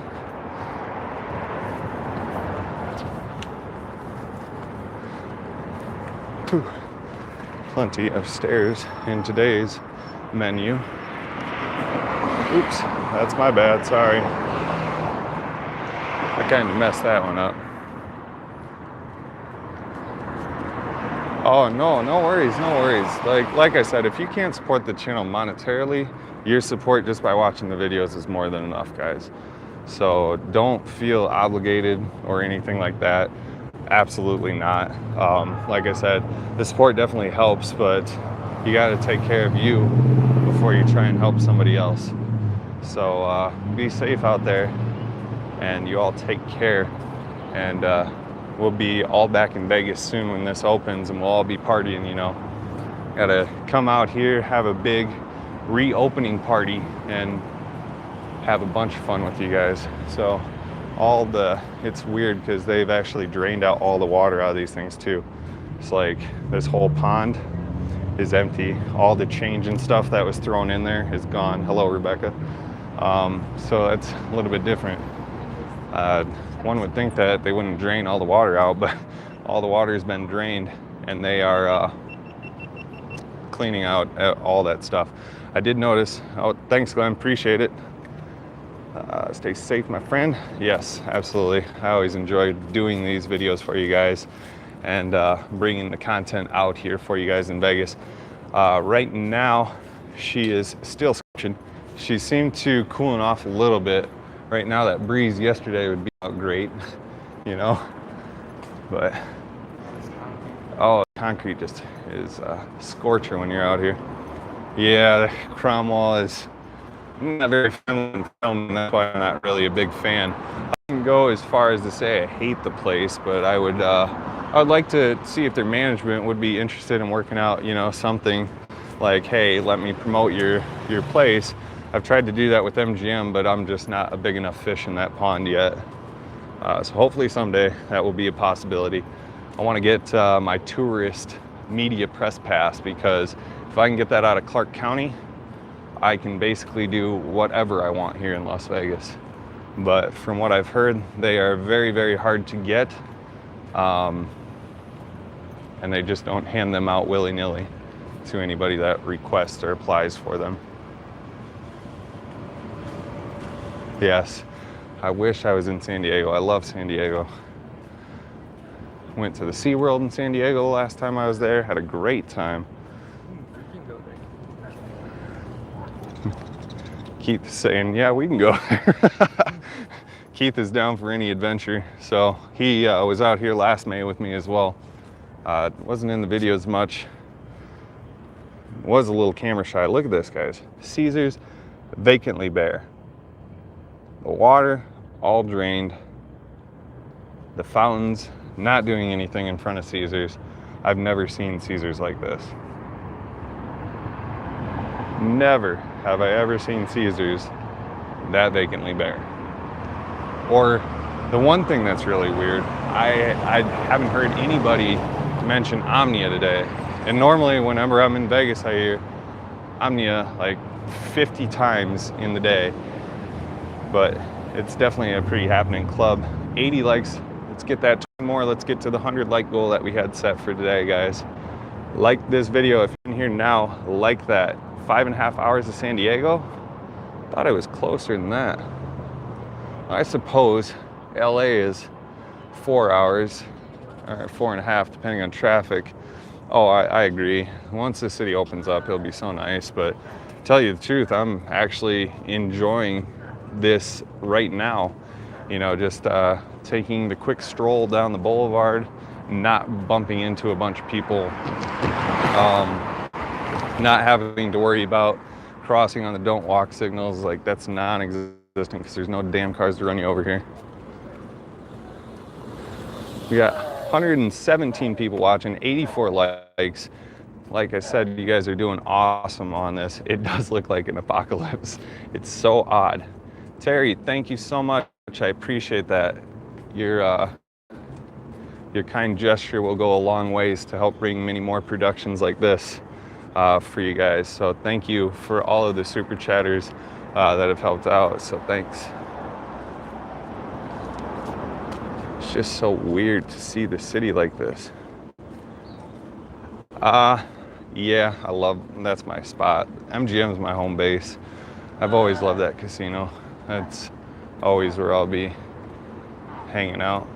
Whew. Plenty of stairs in today's menu. Oops, that's my bad, sorry. I kind of messed that one up. Oh, no worries, no worries. Like I said, if you can't support the channel monetarily, your support just by watching the videos is more than enough, guys. So don't feel obligated or anything like that. Absolutely not. Like I said, the support definitely helps, but you got to take care of you before you try and help somebody else. So be safe out there, and you all take care, and we'll be all back in Vegas soon when this opens, and we'll all be partying, you know. Gotta come out here, have a big reopening party, and have a bunch of fun with you guys. So it's weird because they've actually drained out all the water out of these things too. It's like this whole pond is empty. All the change and stuff that was thrown in there is gone. Hello, Rebecca. So that's a little bit different. One would think that they wouldn't drain all the water out, but all the water has been drained, and they are cleaning out all that stuff. I did notice. Oh, thanks, Glenn. Appreciate it. Stay safe, my friend. Yes, absolutely. I always enjoy doing these videos for you guys and bringing the content out here for you guys in Vegas. Right now, she is still scratching. She seemed to cooling off a little bit. Right now, that breeze yesterday would be out great, you know. But oh, concrete just is a scorcher when you're out here. Yeah, the Cromwell is not very friendly in film, and that's why I'm not really a big fan. I can go as far as to say I hate the place, but I would like to see if their management would be interested in working out, you know, something like, hey, let me promote your place. I've tried to do that with MGM, but I'm just not a big enough fish in that pond yet. So hopefully someday that will be a possibility. I want to get my tourist media press pass, because if I can get that out of Clark County, I can basically do whatever I want here in Las Vegas. But from what I've heard, they are very, very hard to get. And they just don't hand them out willy-nilly to anybody that requests or applies for them. Yes, I wish I was in San Diego. I love San Diego. Went to the SeaWorld in San Diego the last time I was there. Had a great time. Keith is saying, yeah, we can go there. Keith is down for any adventure. So he was out here last May with me as well. Wasn't in the videos much. Was a little camera shy. Look at this, guys. Caesars, vacantly bare. The water, all drained. The fountains, not doing anything in front of Caesars. I've never seen Caesars like this. Never have I ever seen Caesars that vacantly bare. Or the one thing that's really weird, I haven't heard anybody mention Omnia today. And normally whenever I'm in Vegas, I hear Omnia like 50 times in the day. But it's definitely a pretty happening club. 80 likes, let's get that 20 more. Let's get to the 100 like goal that we had set for today, guys. Like this video if you're in here now, like that. 5.5 hours to San Diego? Thought it was closer than that. I suppose LA is 4 hours, or 4.5 depending on traffic. Oh, I agree. Once the city opens up, it'll be so nice. But to tell you the truth, I'm actually enjoying this right now. You know, just taking the quick stroll down the boulevard, not bumping into a bunch of people, not having to worry about crossing on the don't walk signals. Like, that's non-existent because there's no damn cars to run you over here. We got 117 people watching, 84 likes. Like I said, you guys are doing awesome on this. It does look like an apocalypse. It's so odd. Terry, thank you so much. I appreciate that. Your kind gesture will go a long ways to help bring many more productions like this for you guys. So thank you for all of the super chatters that have helped out. So thanks. It's just so weird to see the city like this. Yeah, that's my spot. MGM is my home base. I've always loved that casino. That's always where I'll be hanging out.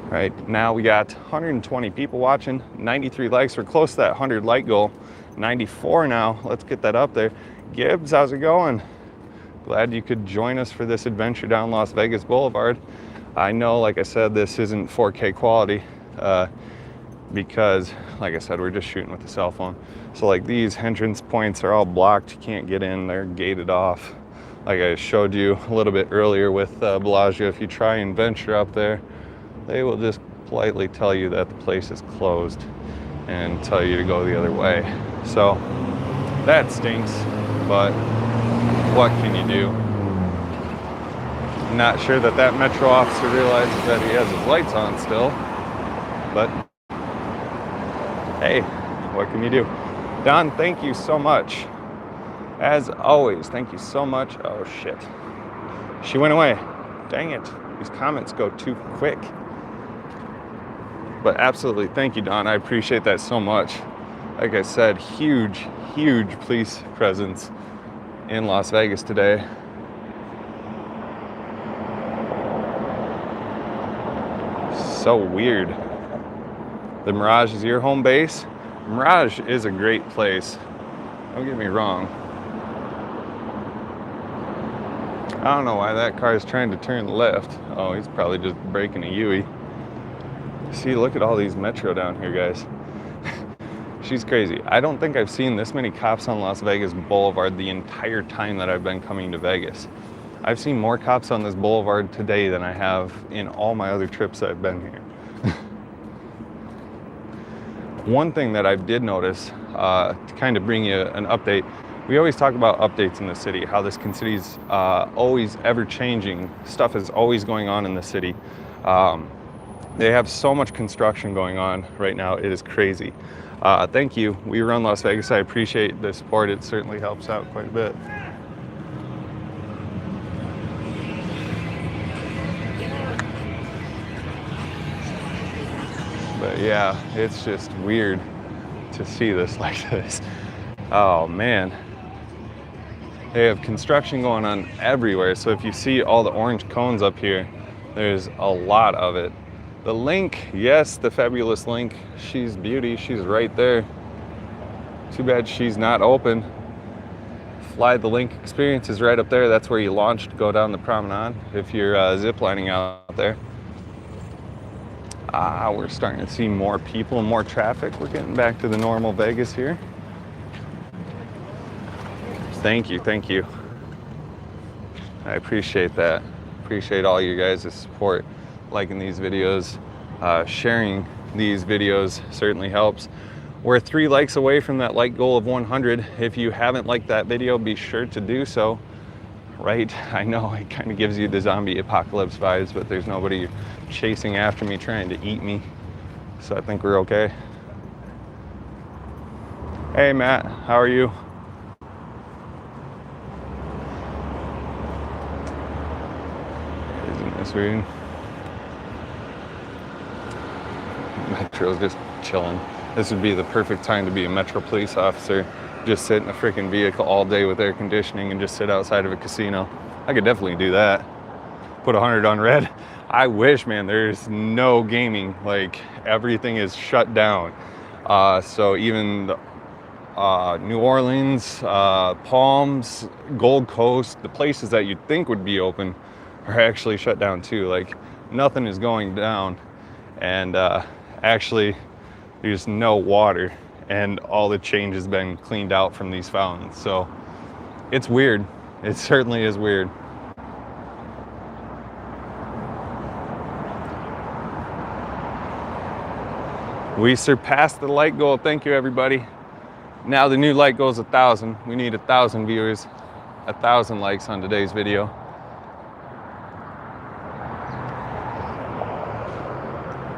Right now we got 120 people watching, 93 likes. We're close to that 100 like goal. 94 now. Let's get that up there. Gibbs, how's it going? Glad you could join us for this adventure down Las Vegas Boulevard. I know, like I said, this isn't 4K quality because, like I said, we're just shooting with the cell phone. So like these entrance points are all blocked. You can't get in. They're gated off. Like I showed you a little bit earlier with Bellagio, if you try and venture up there, they will just politely tell you that the place is closed and tell you to go the other way. So that stinks, but what can you do? Not sure that that Metro officer realizes that he has his lights on still, but hey, what can you do? Don, thank you so much. As always, thank you so much. Oh shit, she went away. Dang it, these comments go too quick. But absolutely, thank you, Don. I appreciate that so much. Like I said, huge police presence in Las Vegas today. So weird. The Mirage is your home base. Mirage is a great place. Don't get me wrong. I don't know why that car is trying to turn left. Oh, he's probably just breaking a U-ey. See, look at all these Metro down here, guys. She's crazy. I don't think I've seen this many cops on Las Vegas Boulevard the entire time that I've been coming to Vegas. I've seen more cops on this boulevard today than I have in all my other trips that I've been here. One thing that I did notice, to kind of bring you an update, we always talk about updates in the city, how this city's always ever changing. Stuff is always going on in the city. They have so much construction going on right now. It is crazy. Thank you. We run Las Vegas. I appreciate the support. It certainly helps out quite a bit. But yeah, it's just weird to see this like this. Oh man. They have construction going on everywhere. So if you see all the orange cones up here, there's a lot of it. The Link, yes, the fabulous Link. She's beauty, she's right there. Too bad she's not open. Fly the Link experience is right up there. That's where you launch to go down the promenade if you're ziplining out there. We're starting to see more people and more traffic. We're getting back to the normal Vegas here. Thank you, thank you. I appreciate that. Appreciate all you guys' support. Liking these videos, sharing these videos certainly helps. We're 3 likes away from that like goal of 100. If you haven't liked that video, be sure to do so. Right? I know it kind of gives you the zombie apocalypse vibes, but there's nobody chasing after me trying to eat me. So I think we're okay. Hey Matt, how are you? Isn't this weird? Metro's just chilling. This would be the perfect time to be a Metro police officer. Just sit in a freaking vehicle all day with air conditioning and just sit outside of a casino. I could definitely do that. Put 100 on red. I wish, man, there's no gaming. Like, everything is shut down. So even the, New Orleans, Palms, Gold Coast, the places that you'd think would be open are actually shut down too. Like, nothing is going down. And actually, there's no water, and all the change has been cleaned out from these fountains. So it's weird. It certainly is weird. We surpassed the like goal. Thank you, everybody. Now the new like goal is 1,000. We need 1,000 viewers, 1,000 likes on today's video.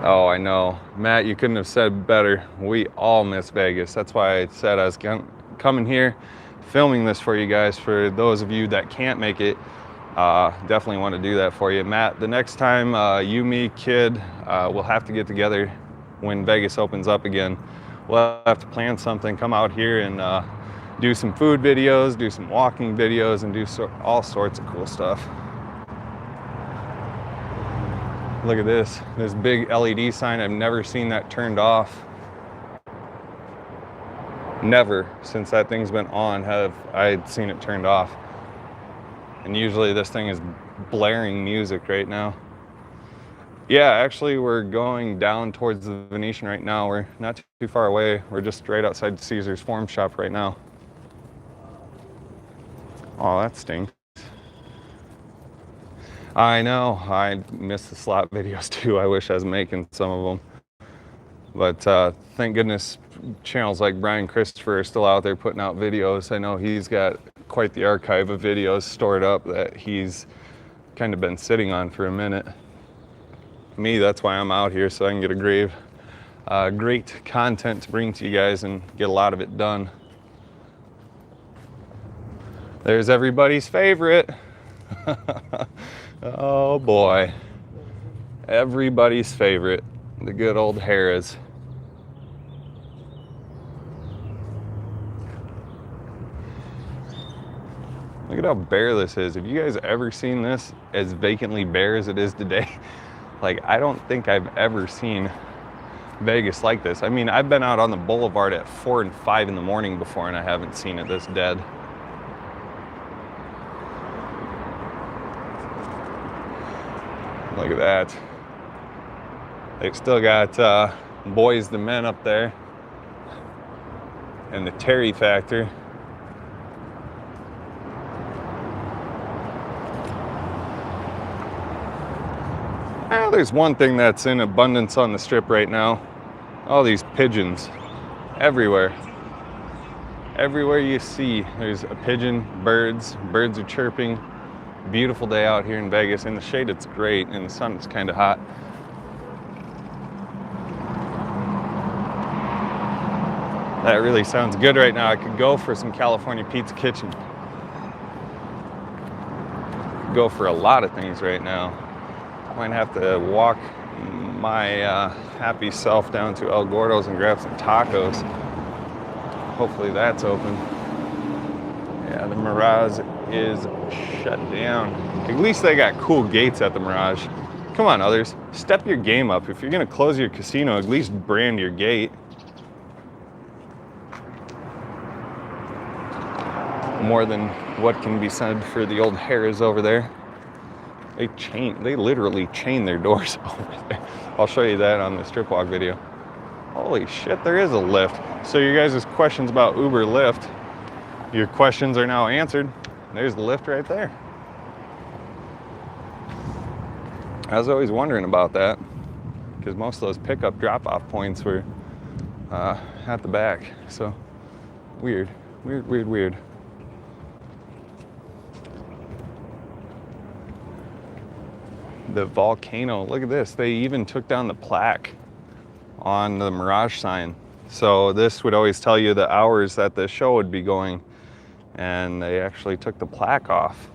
Oh, I know. Matt, you couldn't have said better. We all miss Vegas. That's why I said I was coming here, filming this for you guys. For those of you that can't make it, definitely want to do that for you. Matt, the next time you, me, kid, we'll have to get together when Vegas opens up again. We'll have to plan something, come out here and do some food videos, do some walking videos, and do all sorts of cool stuff. Look at this big LED sign. I've never seen that turned off. Never, since that thing's been on, have I seen it turned off. And usually this thing is blaring music right now. Yeah, actually we're going down towards the Venetian right now. We're not too far away. We're just right outside Caesar's Form Shop right now. Oh, that stinks. I know, I miss the slot videos too. I wish I was making some of them. But thank goodness channels like Brian Christopher are still out there putting out videos. I know he's got quite the archive of videos stored up that he's kind of been sitting on for a minute. Me, that's why I'm out here, so I can get a great content to bring to you guys and get a lot of it done. There's everybody's favorite. Oh boy. Everybody's favorite, the good old Harrah's. Look at how bare this is. Have you guys ever seen this as vacantly bare as it is today? Like, I don't think I've ever seen Vegas like this. I mean, I've been out on the boulevard at 4 and 5 in the morning before, and I haven't seen it this dead. Look at that. They've still got Boys to Men up there and the Terry Factor. Well, there's one thing that's in abundance on the strip right now. All these pigeons everywhere. Everywhere you see, there's a pigeon, birds are chirping. Beautiful day out here in Vegas. In the shade, it's great. In the sun, it's kind of hot. That really sounds good right now. I could go for some California Pizza Kitchen. Go for a lot of things right now. Might have to walk my happy self down to El Gordo's and grab some tacos. Hopefully that's open. Yeah, the Mirage is shut down. At least they got cool gates at the Mirage. Come on, others, step your game up. If you're gonna close your casino, at least brand your gate. More than what can be said for the old Harrah's over there. They literally chain their doors over there. I'll show you that on the strip walk video. Holy shit, there is a lift. So your guys' questions about Uber Lyft, your questions are now answered. There's the lift right there. I was always wondering about that because most of those pickup drop-off points were at the back. So weird. The volcano, look at this. They even took down the plaque on the Mirage sign. So this would always tell you the hours that the show would be going. And they actually took the plaque off.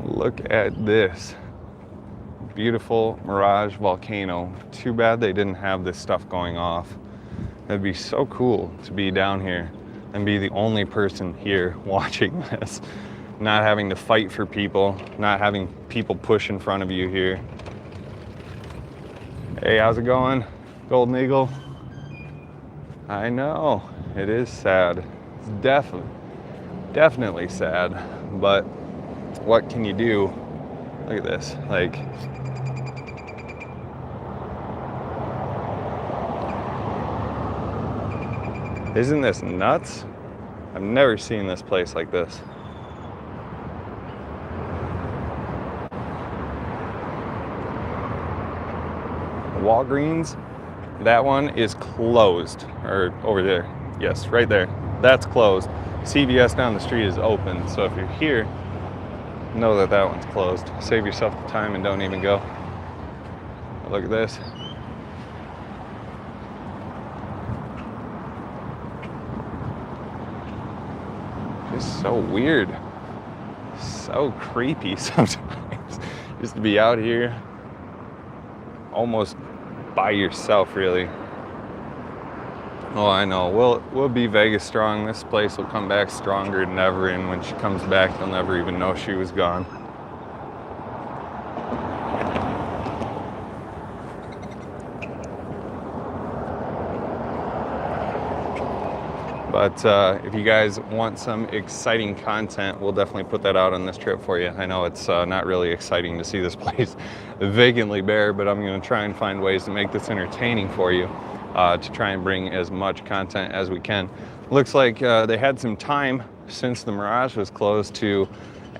Look at this. Beautiful Mirage volcano. Too bad they didn't have this stuff going off. It'd be so cool to be down here and be the only person here watching this. Not having to fight for people, not having people push in front of you here. Hey, how's it going, Golden Eagle? I know, it is sad. It's definitely sad, but what can you do? Look at this, like, isn't this nuts? I've never seen this place like this. Walgreens That one is closed, or over there. Yes, right there. That's closed. CVS down the street is open. So if you're here, know that that one's closed. Save yourself the time and don't even go. Look at this. It's so weird. So creepy sometimes. Just to be out here almost by yourself, really. Oh, I know. We'll be Vegas strong. This place will come back stronger than ever, and when she comes back, they'll never even know she was gone. But if you guys want some exciting content, we'll definitely put that out on this trip for you. I know it's not really exciting to see this place vacantly bare, but I'm going to try and find ways to make this entertaining for you, to try and bring as much content as we can. Looks like they had some time since the Mirage was closed to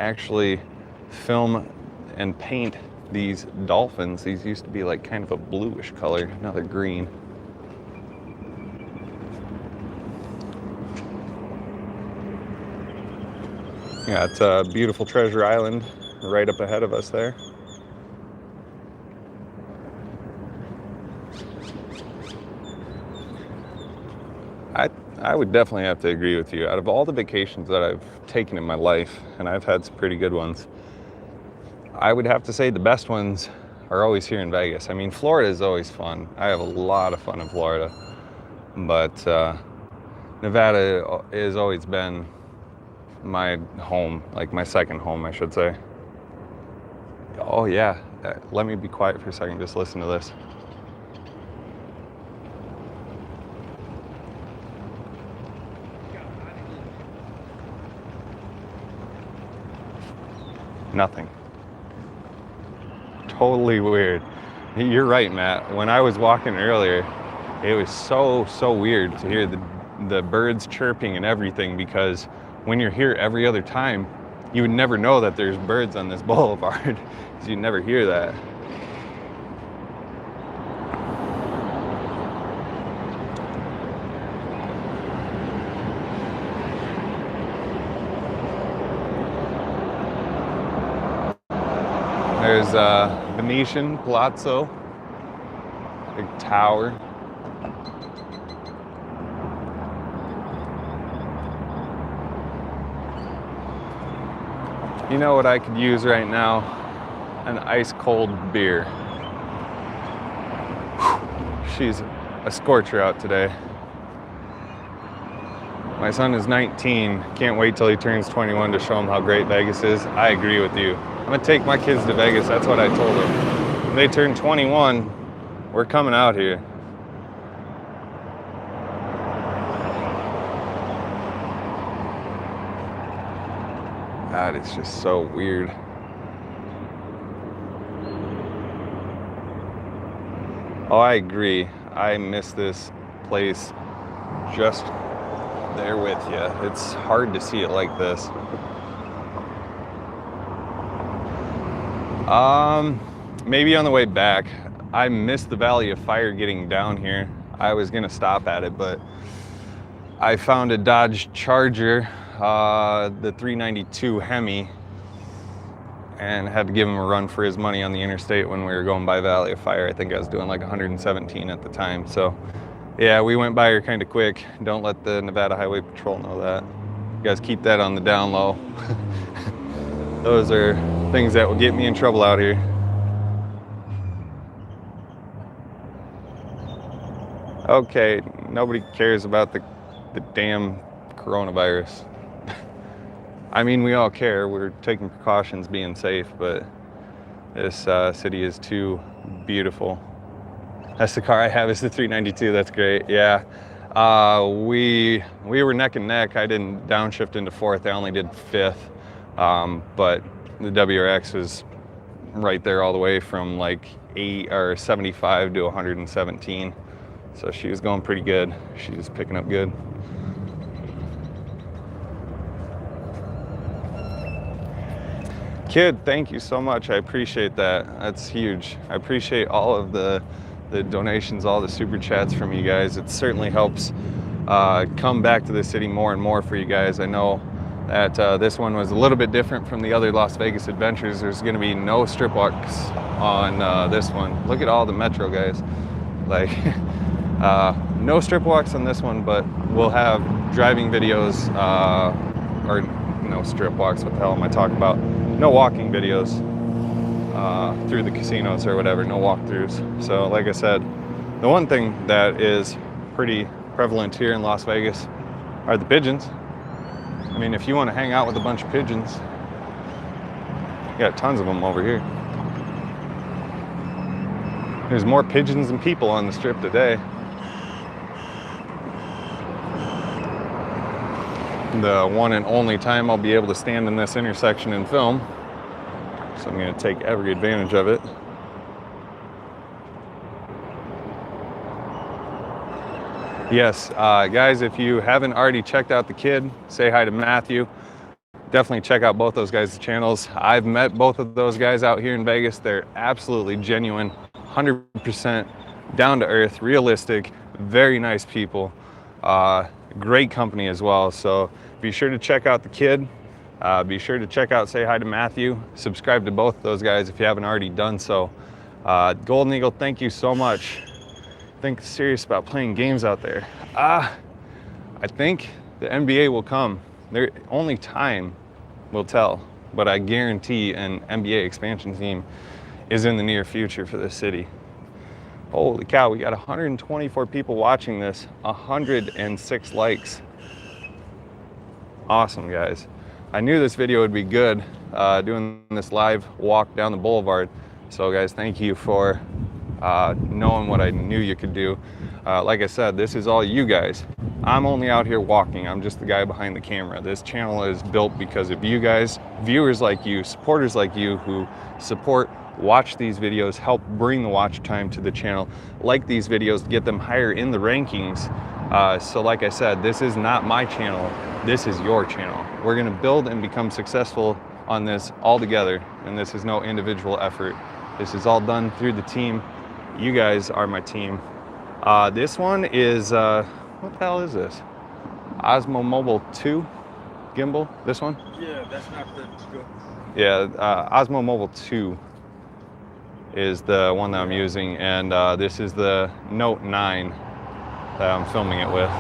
actually film and paint these dolphins. These used to be like kind of a bluish color, now they're green. Yeah, it's a beautiful Treasure Island right up ahead of us there. I would definitely have to agree with you. Out of all the vacations that I've taken in my life, and I've had some pretty good ones, I would have to say the best ones are always here in Vegas. I mean, Florida is always fun. I have a lot of fun in Florida, but Nevada has always been my home, like my second home, I should say. Oh yeah, let me be quiet for a second, just listen to this. Nothing. Totally weird. You're right, Matt. When I was walking earlier, it was so weird to hear the birds chirping and everything, because when you're here every other time, you would never know that there's birds on this boulevard, because you'd never hear that. There's Venetian Palazzo, big tower. You know what I could use right now? An ice cold beer. She's a scorcher out today. My son is 19. Can't wait till he turns 21 to show him how great Vegas is. I agree with you. I'm gonna take my kids to Vegas. That's what I told them. When they turn 21, we're coming out here. God, it's just so weird. Oh, I agree. I miss this place just there with you. It's hard to see it like this. Maybe on the way back. I missed the Valley of Fire getting down here. I was gonna stop at it, but I found a Dodge Charger, the 392 Hemi, and had to give him a run for his money on the interstate when we were going by Valley of Fire. I think I was doing like 117 at the time. So yeah, we went by her kind of quick. Don't let the Nevada Highway Patrol know that. You guys keep that on the down low. Those are things that will get me in trouble out here. Okay, nobody cares about the damn coronavirus. I mean, we all care. We're taking precautions, being safe, but this city is too beautiful. That's the car I have, is the 392. That's great. Yeah. We were neck and neck. I didn't downshift into fourth. I only did fifth. But the WRX was right there all the way from like 75 to 117. So she was going pretty good. She was picking up good. Kid, thank you so much. I appreciate that. That's huge. I appreciate all of the the donations, all the super chats from you guys. It certainly helps come back to the city more and more for you guys. I know that this one was a little bit different from the other Las Vegas adventures. There's going to be no strip walks on this one. Look at all the Metro guys. Like, no strip walks on this one, but we'll have driving videos, or no strip walks, what the hell am I talking about? No walking videos through the casinos or whatever, no walkthroughs. So like I said, the one thing that is pretty prevalent here in Las Vegas are the pigeons. I mean, if you want to hang out with a bunch of pigeons, you got tons of them over here. There's more pigeons than people on the strip today. The one and only time I'll be able to stand in this intersection and film. So I'm going to take every advantage of it. Yes, guys, if you haven't already checked out the kid, say hi to Matthew. Definitely check out both those guys' channels. I've met both of those guys out here in Vegas. They're absolutely genuine, 100% down to earth, realistic, very nice people. Great company as well. So be sure to check out the kid. Be sure to check out Say Hi to Matthew. Subscribe to both of those guys if you haven't already done so. Golden Eagle, thank you so much. Think serious about playing games out there. I think the NBA will come. Only time will tell, but I guarantee an NBA expansion team is in the near future for this city. Holy cow, we got 124 people watching this, 106 likes. Awesome, guys. I knew this video would be good, doing this live walk down the boulevard. So guys, thank you for knowing what I knew you could do. Like I said, this is all you guys. I'm only out here walking. I'm just the guy behind the camera. This channel is built because of you guys, viewers like you, supporters like you who support, watch these videos, help bring the watch time to the channel, like these videos, get them higher in the rankings. So like I said, this is not my channel. This is your channel. We're gonna build and become successful on this all together. And this is no individual effort. This is all done through the team. You guys are my team. This one is, what the hell is this? Osmo Mobile 2 gimbal, this one? Yeah, that's not the good. Yeah, Osmo Mobile 2 is the one that I'm using, and this is the Note 9 that I'm filming it with.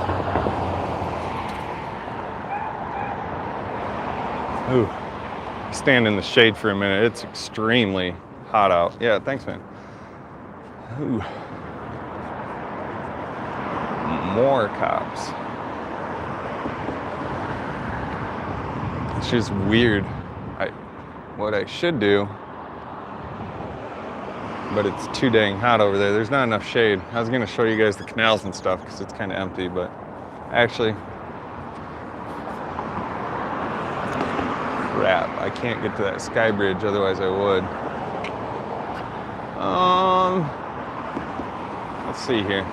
Ooh, stand in the shade for a minute. It's extremely hot out. Yeah, thanks, man. Ooh. More cops. It's just weird. What I should do, but it's too dang hot over there. There's not enough shade. I was gonna show you guys the canals and stuff because it's kind of empty, but actually, crap, I can't get to that sky bridge, otherwise I would. Let's see here.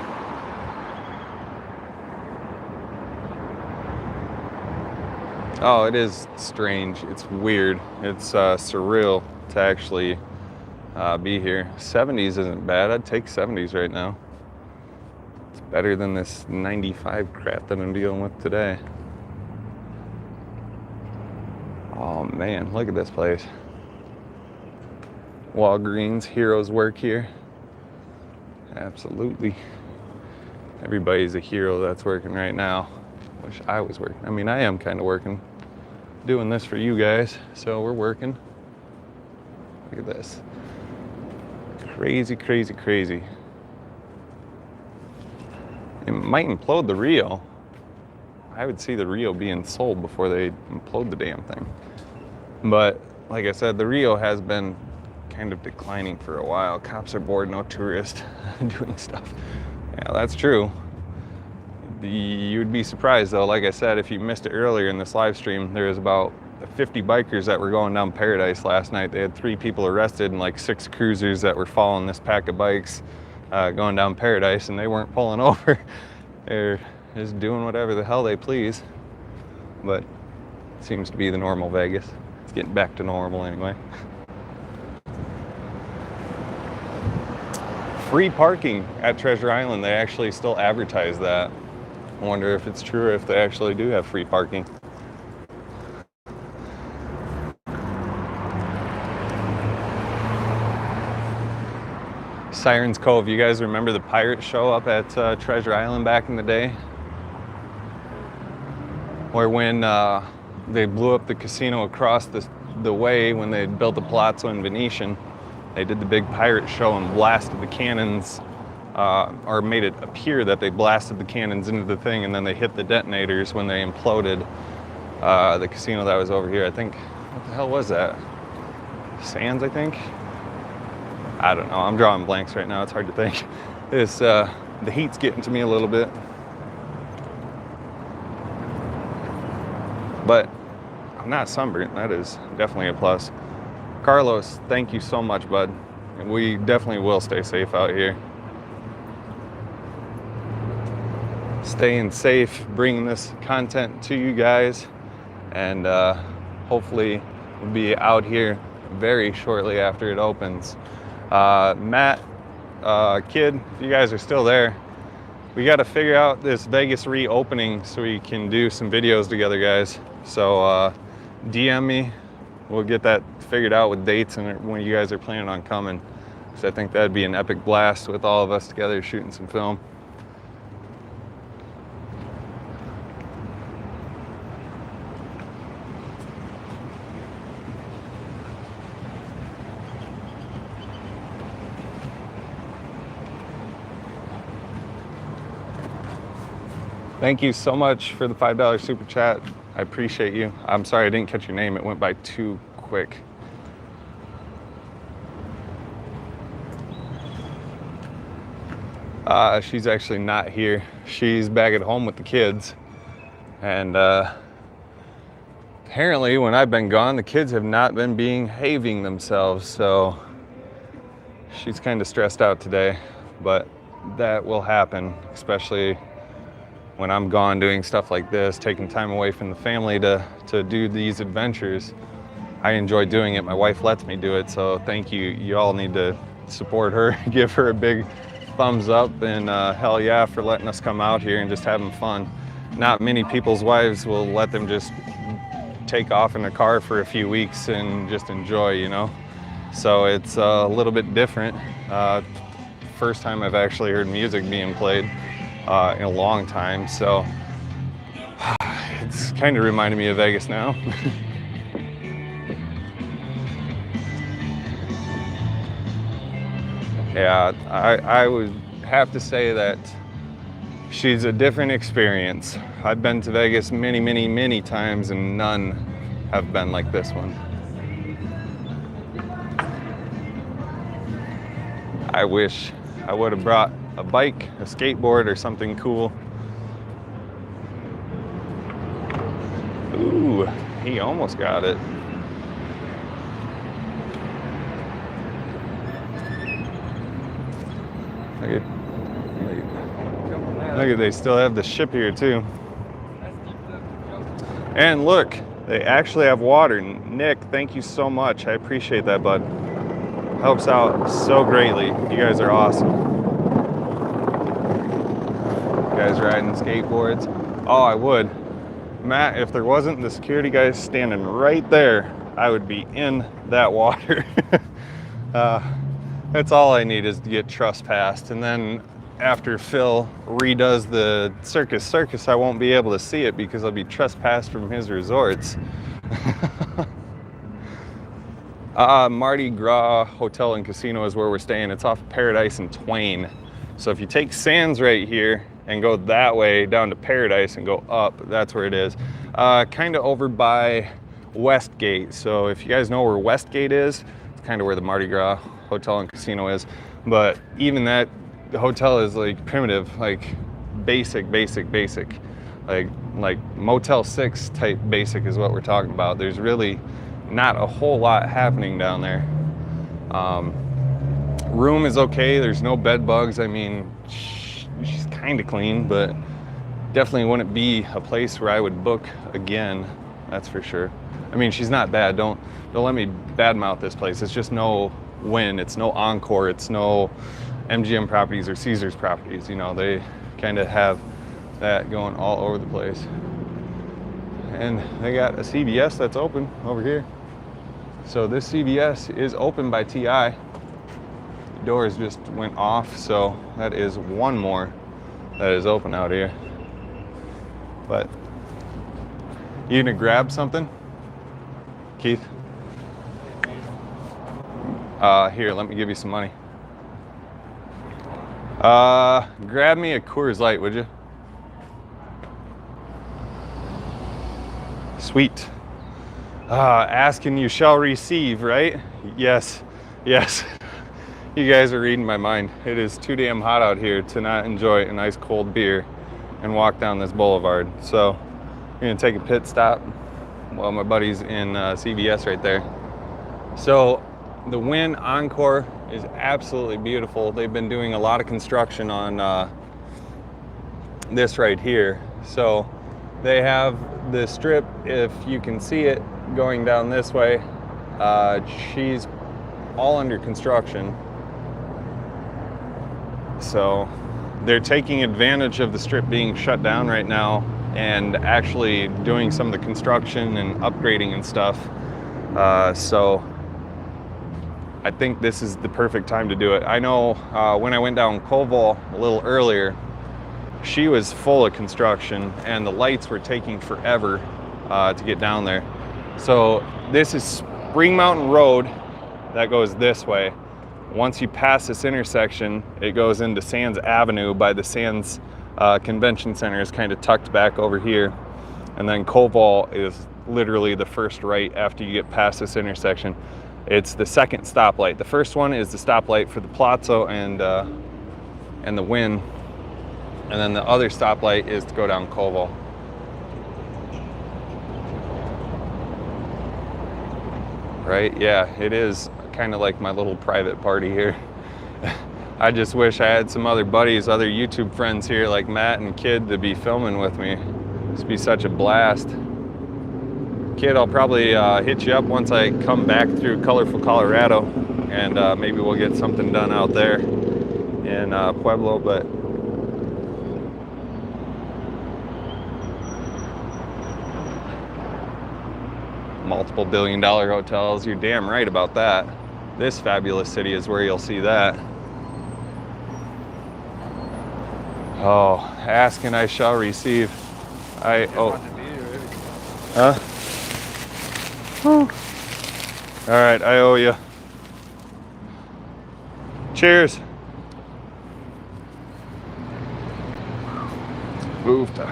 Oh, it is strange. It's weird. It's surreal to actually be here. 70s isn't bad. I'd take 70s right now. It's better than this 95 crap that I'm dealing with today. Oh man, look at this place. Walgreens, heroes work here. Absolutely. Everybody's a hero that's working right now. Wish I was working. I mean, I am kind of working. Doing this for you guys, so we're working. Look at this. Crazy, crazy, crazy. It might implode the Rio. I would see the Rio being sold before they implode the damn thing. But like I said, the Rio has been kind of declining for a while. Cops are bored, no tourists doing stuff. Yeah, that's true. You'd be surprised though, like I said, if you missed it earlier in this live stream, there was about 50 bikers that were going down Paradise last night. They had 3 people arrested and like 6 cruisers that were following this pack of bikes going down Paradise, and they weren't pulling over. They're just doing whatever the hell they please. But it seems to be the normal Vegas. It's getting back to normal anyway. free parking at Treasure Island. They actually still advertise that. I wonder if it's true, or if they actually do have free parking. Sirens Cove. You guys remember the pirate show up at Treasure Island back in the day? Or when they blew up the casino across the way when they built the Palazzo in Venetian. They did the big pirate show and blasted the cannons, or made it appear that they blasted the cannons into the thing, and then they hit the detonators when they imploded the casino that was over here. I think, what the hell was that? Sands, I think? I don't know. I'm drawing blanks right now. It's hard to think. The heat's getting to me a little bit. But I'm not sunburnt. That is definitely a plus. Carlos, thank you so much, bud. We definitely will stay safe out here. Staying safe, bringing this content to you guys, and hopefully we'll be out here very shortly after it opens. Matt, Kid, if you guys are still there, we got to figure out this Vegas reopening so we can do some videos together, guys. So DM me. We'll get that figured out with dates and when you guys are planning on coming. So I think that'd be an epic blast with all of us together shooting some film. Thank you so much for the $5 super chat. I appreciate you. I'm sorry I didn't catch your name. It went by too quick. She's actually not here. She's back at home with the kids. And apparently when I've been gone, the kids have not been behaving themselves. So she's kind of stressed out today, but that will happen, especially when I'm gone doing stuff like this, taking time away from the family to do these adventures. I enjoy doing it. My wife lets me do it, so thank you. You all need to support her, give her a big thumbs up, and hell yeah for letting us come out here and just having fun. Not many people's wives will let them just take off in a car for a few weeks and just enjoy, you know? So it's a little bit different. First time I've actually heard music being played in a long time, so it's kind of reminded me of Vegas now. Yeah, I would have to say that she's a different experience. I've been to Vegas many, many, many times, and none have been like this one. I wish I would have brought a bike, a skateboard, or something cool. Ooh, he almost got it. Look at, they still have the ship here too. And look, they actually have water. Nick, thank you so much. I appreciate that, bud. Helps out so greatly. You guys are awesome. You guys riding skateboards? Oh, I would. Matt, if there wasn't the security guys standing right there, I would be in that water. That's all I need is to get trespassed, and then after Phil redoes the circus, I won't be able to see it because I'll be trespassed from his resorts. Mardi Gras Hotel and Casino is where we're staying. It's off Paradise and Twain. So if you take Sands right here and go that way down to Paradise and go up, that's where it is. Kind of over by Westgate. So if you guys know where Westgate is, it's kind of where the Mardi Gras Hotel and Casino is. But even that, the hotel is like primitive, like basic. Like Motel 6 type basic is what we're talking about. There's really not a whole lot happening down there. Room is okay. There's no bed bugs. I mean, she's kind of clean, but definitely wouldn't be a place where I would book again. That's for sure. I mean, she's not bad. Don't let me badmouth this place. It's just no Wynn. It's no Encore. It's no MGM properties or Caesars properties. You know, they kind of have that going all over the place. And they got a CVS that's open over here. So this CVS is open by TI. The doors just went off, so that is one more that is open out here. But you gonna grab something, Keith? Here, let me give you some money. Grab me a Coors Light, would you? Sweet. Ask and you shall receive, right? Yes, yes. You guys are reading my mind. It is too damn hot out here to not enjoy a nice cold beer and walk down this boulevard. So I'm gonna take a pit stop while my buddy's in CVS right there. So the Wynn Encore is absolutely beautiful. They've been doing a lot of construction on this right here. So they have the strip, if you can see it, going down this way. She's all under construction. So they're taking advantage of the strip being shut down right now and actually doing some of the construction and upgrading and stuff. So I think this is the perfect time to do it. I know when I went down Koval a little earlier, she was full of construction and the lights were taking forever to get down there. So this is Spring Mountain Road that goes this way. Once you pass this intersection, it goes into Sands Avenue by the Sands Convention Center, is kind of tucked back over here. And then Koval is literally the first right after you get past this intersection. It's the second stoplight. The first one is the stoplight for the Palazzo and the Wynn. And then the other stoplight is to go down Koval. Right? Yeah, it is kind of like my little private party here. I just wish I had some other buddies, other YouTube friends here like Matt and Kid to be filming with me. This would be such a blast. Kid, I'll probably hit you up once I come back through colorful Colorado, and maybe we'll get something done out there in Pueblo. But multiple billion-dollar hotels, you're damn right about that. This fabulous city is where you'll see that. Oh, ask and I shall receive. Huh? All right, I owe you. Cheers. Oofta.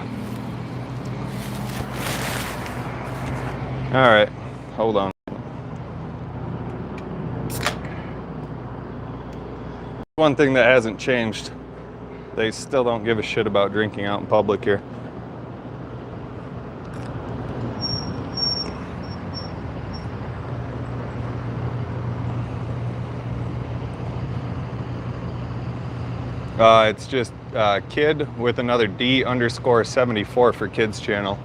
All right, hold on. One thing that hasn't changed, they still don't give a shit about drinking out in public here. It's just Kid with another D_74 for Kid's channel.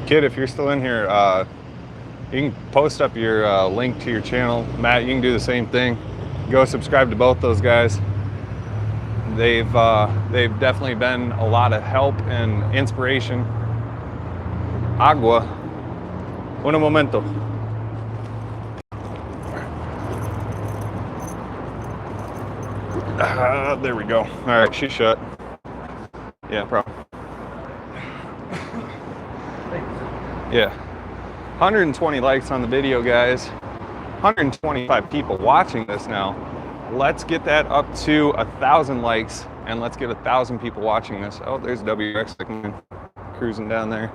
Kid, if you're still in here, you can post up your link to your channel. Matt, you can do the same thing. Go subscribe to both those guys. They've definitely been a lot of help and inspiration. Agua. Un momento. There we go. All right, she's shut. Yeah, problem. Yeah. 120 likes on the video, guys. 125 people watching this now. Let's get that up to 1,000 likes, and let's get 1,000 people watching this. Oh, there's WX cruising down there.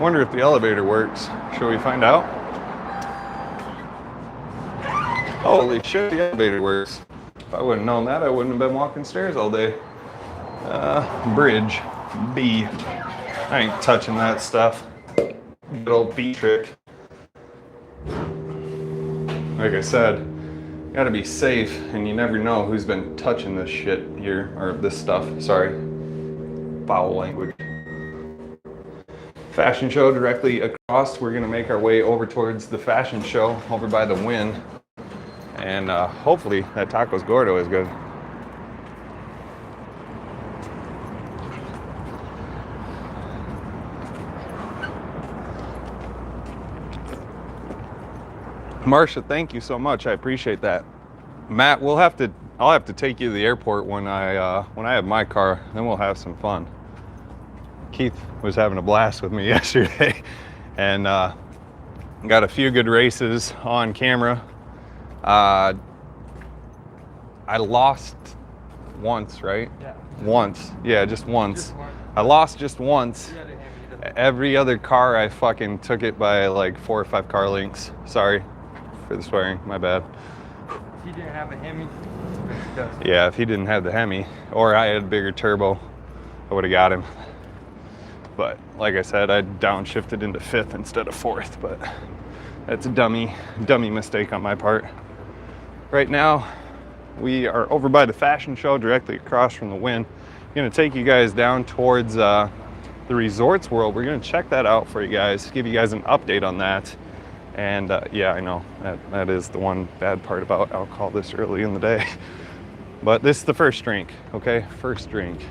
Wonder if the elevator works. Shall we find out? Holy shit, the elevator works. If I wouldn't known that, I wouldn't have been walking stairs all day. Bridge B. I ain't touching that stuff. Good old B trick. Like I said, gotta be safe, and you never know who's been touching this shit here, or this stuff. Sorry. Foul language. fashion show directly across. We're gonna make our way over towards the fashion show over by the Wynn, and hopefully that tacos gordo is good. Marsha, thank you so much. I appreciate that. Matt, I'll have to take you to the airport when I have my car. Then we'll have some fun. Keith was having a blast with me yesterday, and got a few good races on camera. I lost once, right? Yeah. Once. Yeah, just once. Just once. I lost just once. Yeah, they hand me the- Every other car, I fucking took it by like 4 or 5 car lengths. Sorry for the swearing, my bad. If he didn't have a Hemi, he does. Yeah, if he didn't have the Hemi, or I had a bigger turbo, I would have got him. But like I said, I downshifted into 5th instead of 4th, but that's a dummy mistake on my part. Right now, we are over by the fashion show directly across from the Wynn. I'm gonna take you guys down towards the Resorts World. We're gonna check that out for you guys, give you guys an update on that. And yeah, I know that is the one bad part about alcohol this early in the day. But this is the first drink, okay? First drink.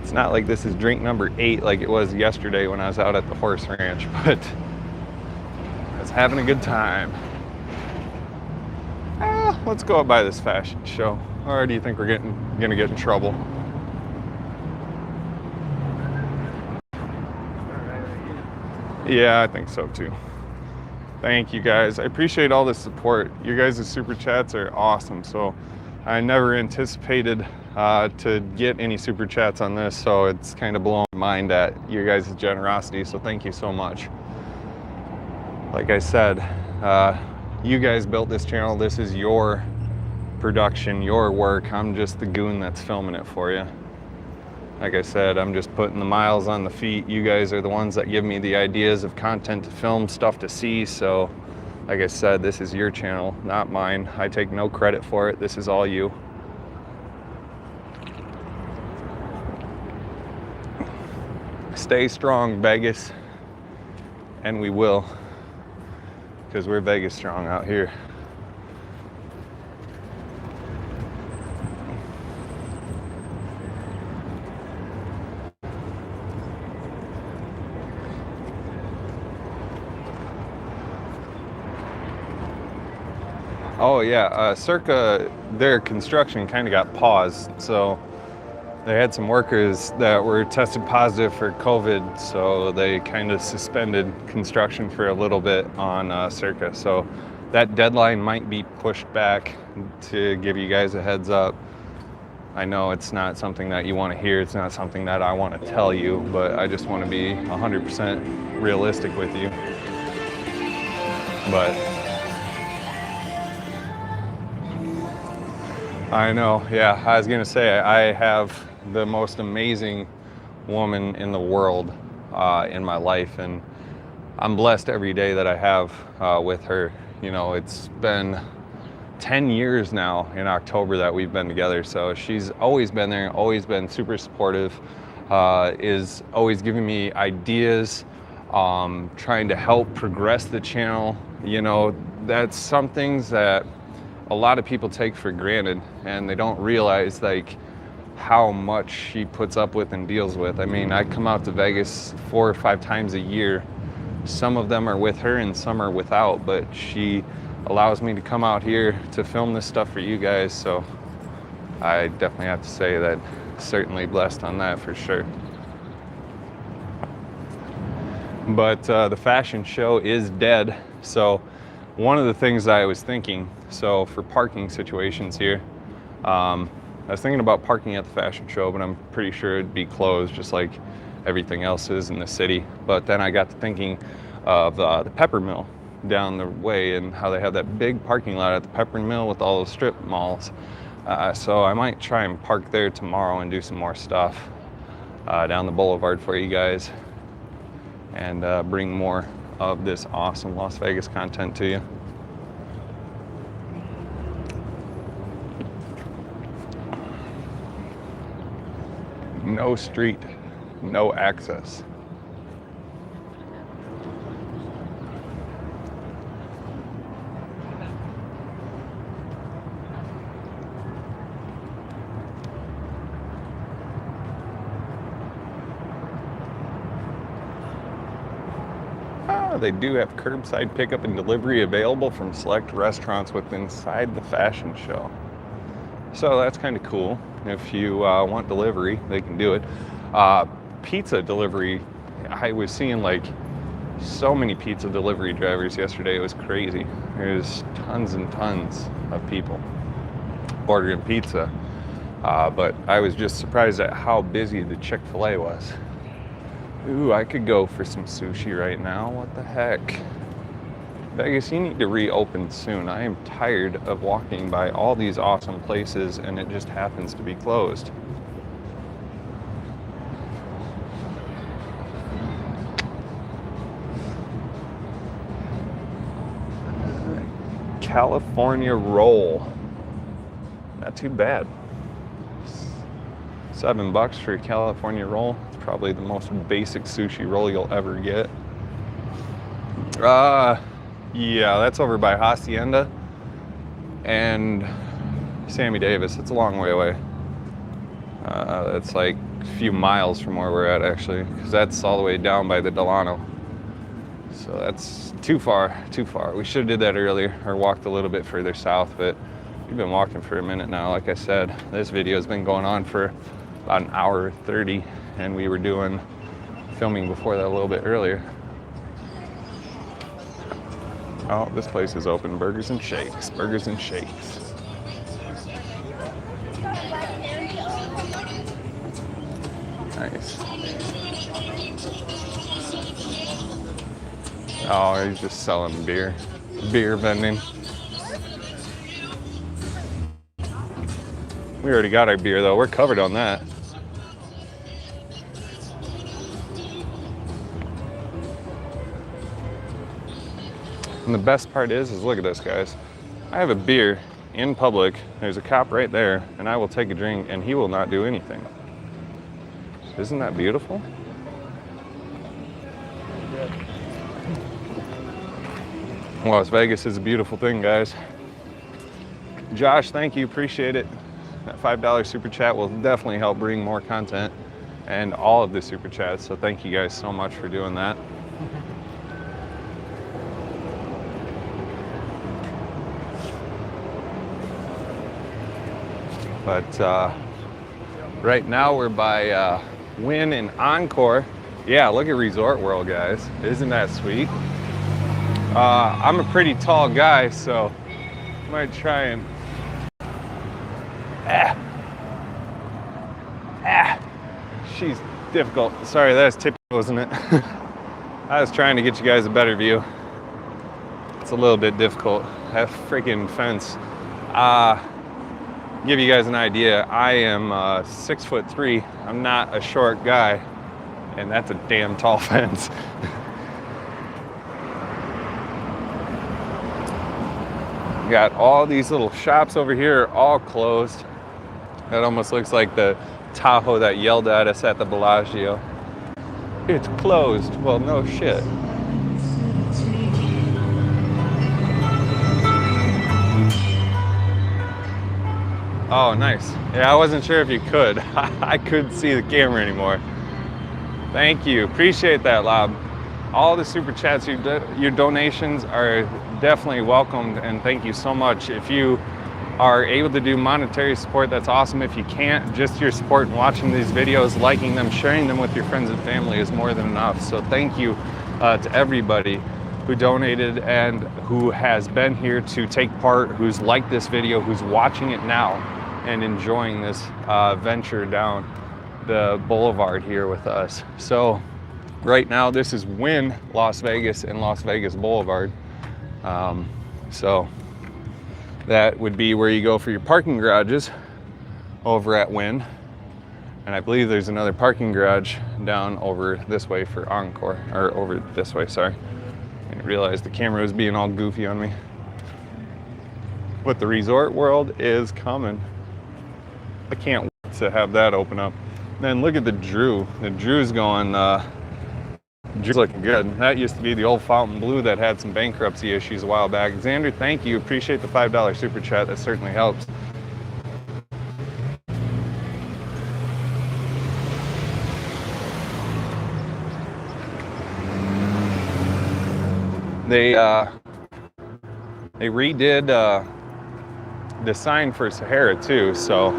It's not like this is drink number 8 like it was yesterday when I was out at the horse ranch, but I was having a good time. Let's go up by this fashion show. Or do you think we're gonna get in trouble? Yeah, I think so too. Thank you guys. I appreciate all the support. You guys' super chats are awesome. So I never anticipated to get any super chats on this, so it's kind of blowing my mind at your guys' generosity. So thank you so much. Like I said, you guys built this channel. This is your production, your work. I'm just the goon that's filming it for you. Like I said, I'm just putting the miles on the feet. You guys are the ones that give me the ideas of content to film, stuff to see. So like I said, this is your channel, not mine. I take no credit for it. This is all you. Stay strong, Vegas. And we will, because we're Vegas strong out here. Oh yeah, Circa, their construction kind of got paused. So they had some workers that were tested positive for COVID, so they kind of suspended construction for a little bit on Circa. So that deadline might be pushed back, to give you guys a heads up. I know it's not something that you want to hear, it's not something that I want to tell you, but I just want to be 100% realistic with you. But I know, yeah, I was gonna say, I have the most amazing woman in the world in my life, and I'm blessed every day that I have with her. You know, it's been 10 years now in October that we've been together, so she's always been there, always been super supportive, is always giving me ideas, trying to help progress the channel. You know, that's some things that a lot of people take for granted, and they don't realize like how much she puts up with and deals with. I mean, I come out to Vegas 4 or 5 times a year. Some of them are with her and some are without, but she allows me to come out here to film this stuff for you guys. So I definitely have to say that certainly blessed on that for sure. But the fashion show is dead. So one of the things I was thinking, so for parking situations here, I was thinking about parking at the fashion show, but I'm pretty sure it'd be closed just like everything else is in the city. But then I got to thinking of the Pepper Mill down the way and how they have that big parking lot at the Pepper Mill with all those strip malls. So I might try and park there tomorrow and do some more stuff down the boulevard for you guys, and bring more of this awesome Las Vegas content to you. No street, no access. Oh, they do have curbside pickup and delivery available from select restaurants within inside the fashion show. So that's kind of cool. If you want delivery, they can do it. Pizza delivery, I was seeing like so many pizza delivery drivers yesterday. It was crazy. There's tons and tons of people ordering pizza. But I was just surprised at how busy the Chick-fil-A was. Ooh, I could go for some sushi right now. What the heck? Vegas, you need to reopen soon. I am tired of walking by all these awesome places and it just happens to be closed. California roll. Not too bad. $7 for a California roll. It's probably the most basic sushi roll you'll ever get. Yeah, that's over by Hacienda and Sammy Davis. It's a long way away. That's like a few miles from where we're at, actually, because that's all the way down by the Delano. So that's too far. We should have did that earlier or walked a little bit further south, but we've been walking for a minute now. Like I said, this video has been going on for about an hour 30, and we were filming before that a little bit earlier. Oh, this place is open. Burgers and Shakes. Burgers and Shakes. Nice. Oh, he's just selling beer. Beer vending. We already got our beer though. We're covered on that. And the best part is look at this, guys. I have a beer in public. There's a cop right there, and I will take a drink, and he will not do anything. Isn't that beautiful? Las Vegas is a beautiful thing, guys. Josh, thank you. Appreciate it. That $5 super chat will definitely help bring more content and all of the super chats. So thank you guys so much for doing that. But right now we're by Wynn and Encore. Yeah, look at Resort World, guys. Isn't that sweet? I'm a pretty tall guy, so I might try and she's difficult. Sorry, that's tippy, wasn't it? I was trying to get you guys a better view. It's a little bit difficult. That freaking fence. Give you guys an idea, I am 6'3". I'm not a short guy, and that's a damn tall fence. Got all these little shops over here, all closed. That almost looks like the Tahoe that yelled at us at the Bellagio. It's closed. Well, no shit. Oh, nice. Yeah, I wasn't sure if you could. I couldn't see the camera anymore. Thank you. Appreciate that, Lob. All the super chats, your donations are definitely welcomed, and thank you so much. If you are able to do monetary support, that's awesome. If you can't, just your support in watching these videos, liking them, sharing them with your friends and family is more than enough. So thank you to everybody who donated and who has been here to take part, who's liked this video, who's watching it now and enjoying this venture down the boulevard here with us. So right now this is Wynn Las Vegas and Las Vegas Boulevard. So that would be where you go for your parking garages over at Wynn. And I believe there's another parking garage down over this way for Encore, or over this way, sorry. I didn't realize the camera was being all goofy on me. But the Resort World is coming. I can't wait to have that open up. Man, look at the Drew. The Drew's going, Drew's looking good. That used to be the old Fontainebleau that had some bankruptcy issues a while back. Xander, thank you. Appreciate the $5 super chat. That certainly helps. they redid the sign for Sahara too, so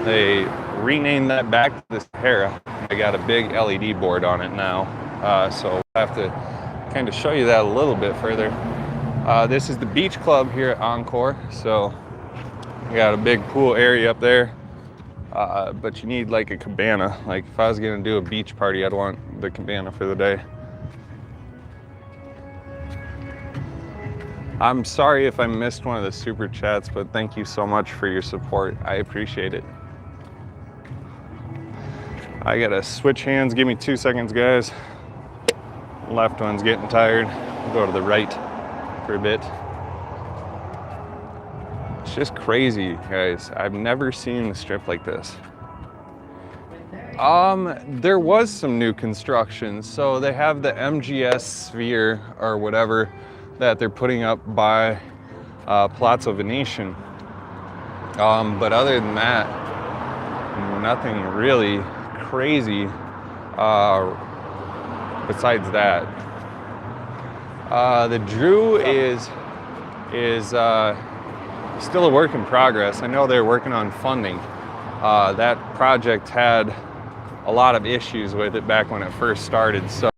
they renamed that back to the Sahara. They got a big LED board on it now, so we'll have to kind of show you that a little bit further. This is the beach club here at Encore, so we got a big pool area up there, but you need like a cabana. Like if I was gonna do a beach party, I'd want the cabana for the day. I'm sorry if I missed one of the super chats, but thank you so much for your support. I appreciate it. I gotta switch hands. Give me 2 seconds, guys. Left one's getting tired. We'll go to the right for a bit. It's just crazy, guys. I've never seen the strip like this. There was some new construction. So they have the MGS Sphere or whatever that they're putting up by Palazzo Venetian. But other than that, nothing really crazy besides that. The Drew is still a work in progress. I know they're working on funding. That project had a lot of issues with it back when it first started. So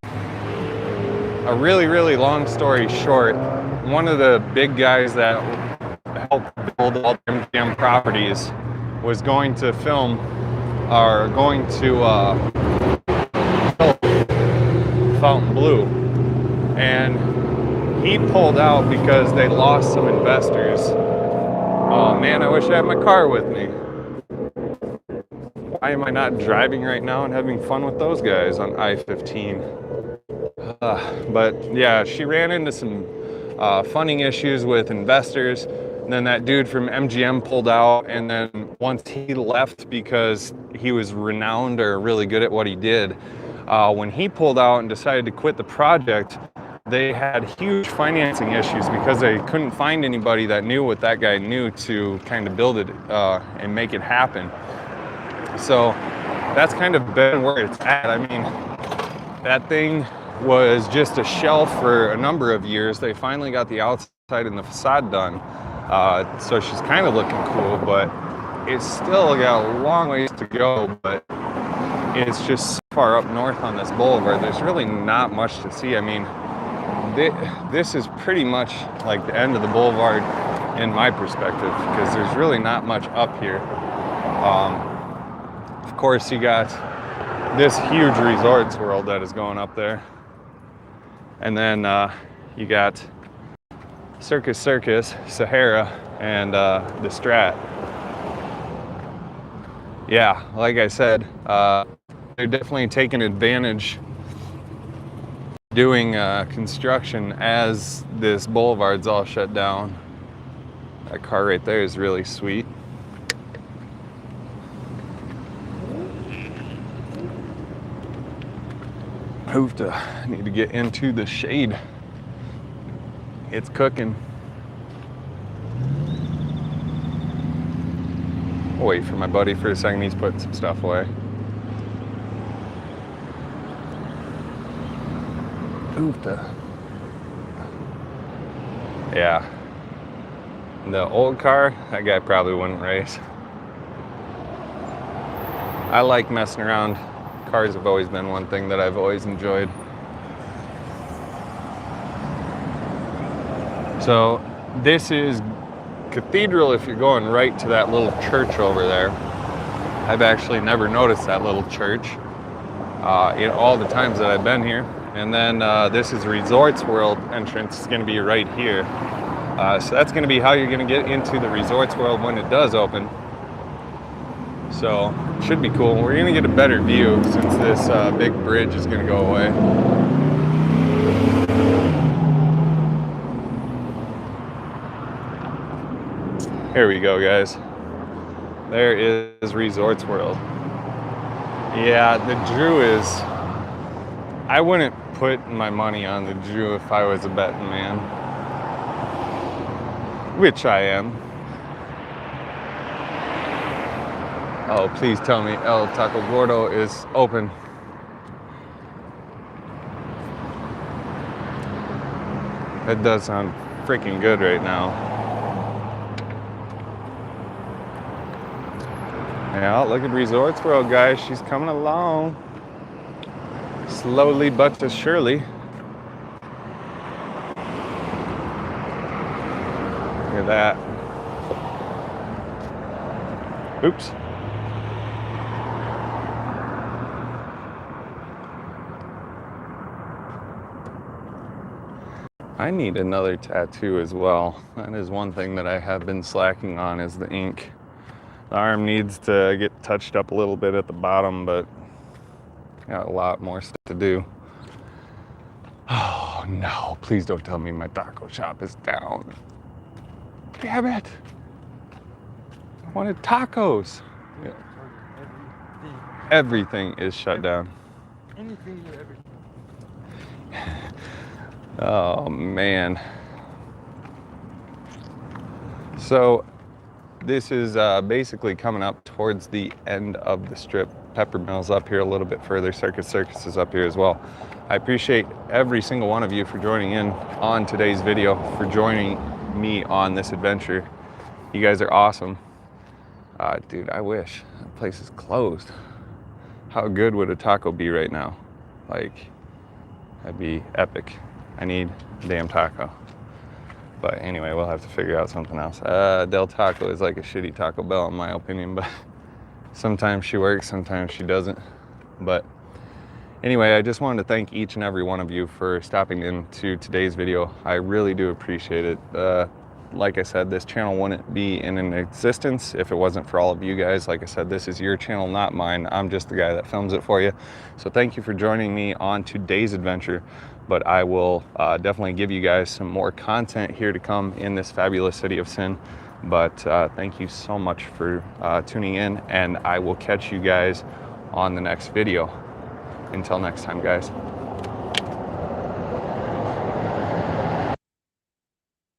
a really, really long story short, one of the big guys that helped build all the MGM properties was going to film, or going to film Fontainebleau, and he pulled out because they lost some investors. Oh man, I wish I had my car with me. Why am I not driving right now and having fun with those guys on I-15? But yeah, she ran into some funding issues with investors. And then that dude from MGM pulled out, and then once he left because he was renowned or really good at what he did, when he pulled out and decided to quit the project, they had huge financing issues because they couldn't find anybody that knew what that guy knew to kind of build it and make it happen. So that's kind of been where it's at. I mean, that thing was just a shell for a number of years. They finally got the outside and the facade done. So she's kind of looking cool, but it's still got a long ways to go. But it's just so far up north on this boulevard, there's really not much to see. I mean, this is pretty much like the end of the boulevard in my perspective, because there's really not much up here. Of course, you got this huge Resorts World that is going up there. And then you got Circus, Sahara, and the Strat. Yeah, like I said, they're definitely taking advantage doing construction as this boulevard's all shut down. That car right there is really sweet. I need to get into the shade. It's cooking. I'll wait for my buddy for a second. He's putting some stuff away. Yeah. The old car, that guy probably wouldn't race. I like messing around. Cars have always been one thing that I've always enjoyed. So this is Cathedral if you're going right to that little church over there. I've actually never noticed that little church in all the times that I've been here. And then this is Resorts World entrance. It's going to be right here. So that's going to be how you're going to get into the Resorts World when it does open. So it should be cool. We're going to get a better view since this big bridge is going to go away. Here we go, guys. There is Resorts World. Yeah, the Drew is... I wouldn't put my money on the Drew if I was a betting man. Which I am. Oh, please tell me El Taco Gordo is open. That does sound freaking good right now. Yeah, look at Resorts World, guys. She's coming along. Slowly but surely. Look at that. Oops. I need another tattoo as well. That is one thing that I have been slacking on, is the ink. The arm needs to get touched up a little bit at the bottom, but got a lot more stuff to do. Oh no, please don't tell me my taco shop is down. Damn it. I wanted tacos. Yeah. Everything is shut down. Anything and everything. Oh man. So this is basically coming up towards the end of the strip. Pepper Mill's up here a little bit further. Circus is up here as well. I appreciate every single one of you for joining in on today's video, for joining me on this adventure. You guys are awesome. Dude, I wish that place is closed. How good would a taco be right now? Like, that'd be epic. I need a damn taco. But anyway, we'll have to figure out something else. Del Taco is like a shitty Taco Bell in my opinion, but sometimes she works, sometimes she doesn't. But anyway, I just wanted to thank each and every one of you for stopping into today's video. I really do appreciate it. Like I said, this channel wouldn't be in existence if it wasn't for all of you guys. Like I said, this is your channel, not mine. I'm just the guy that films it for you. So thank you for joining me on today's adventure. But I will definitely give you guys some more content here to come in this fabulous city of sin. But thank you so much for tuning in, and I will catch you guys on the next video. Until next time, guys.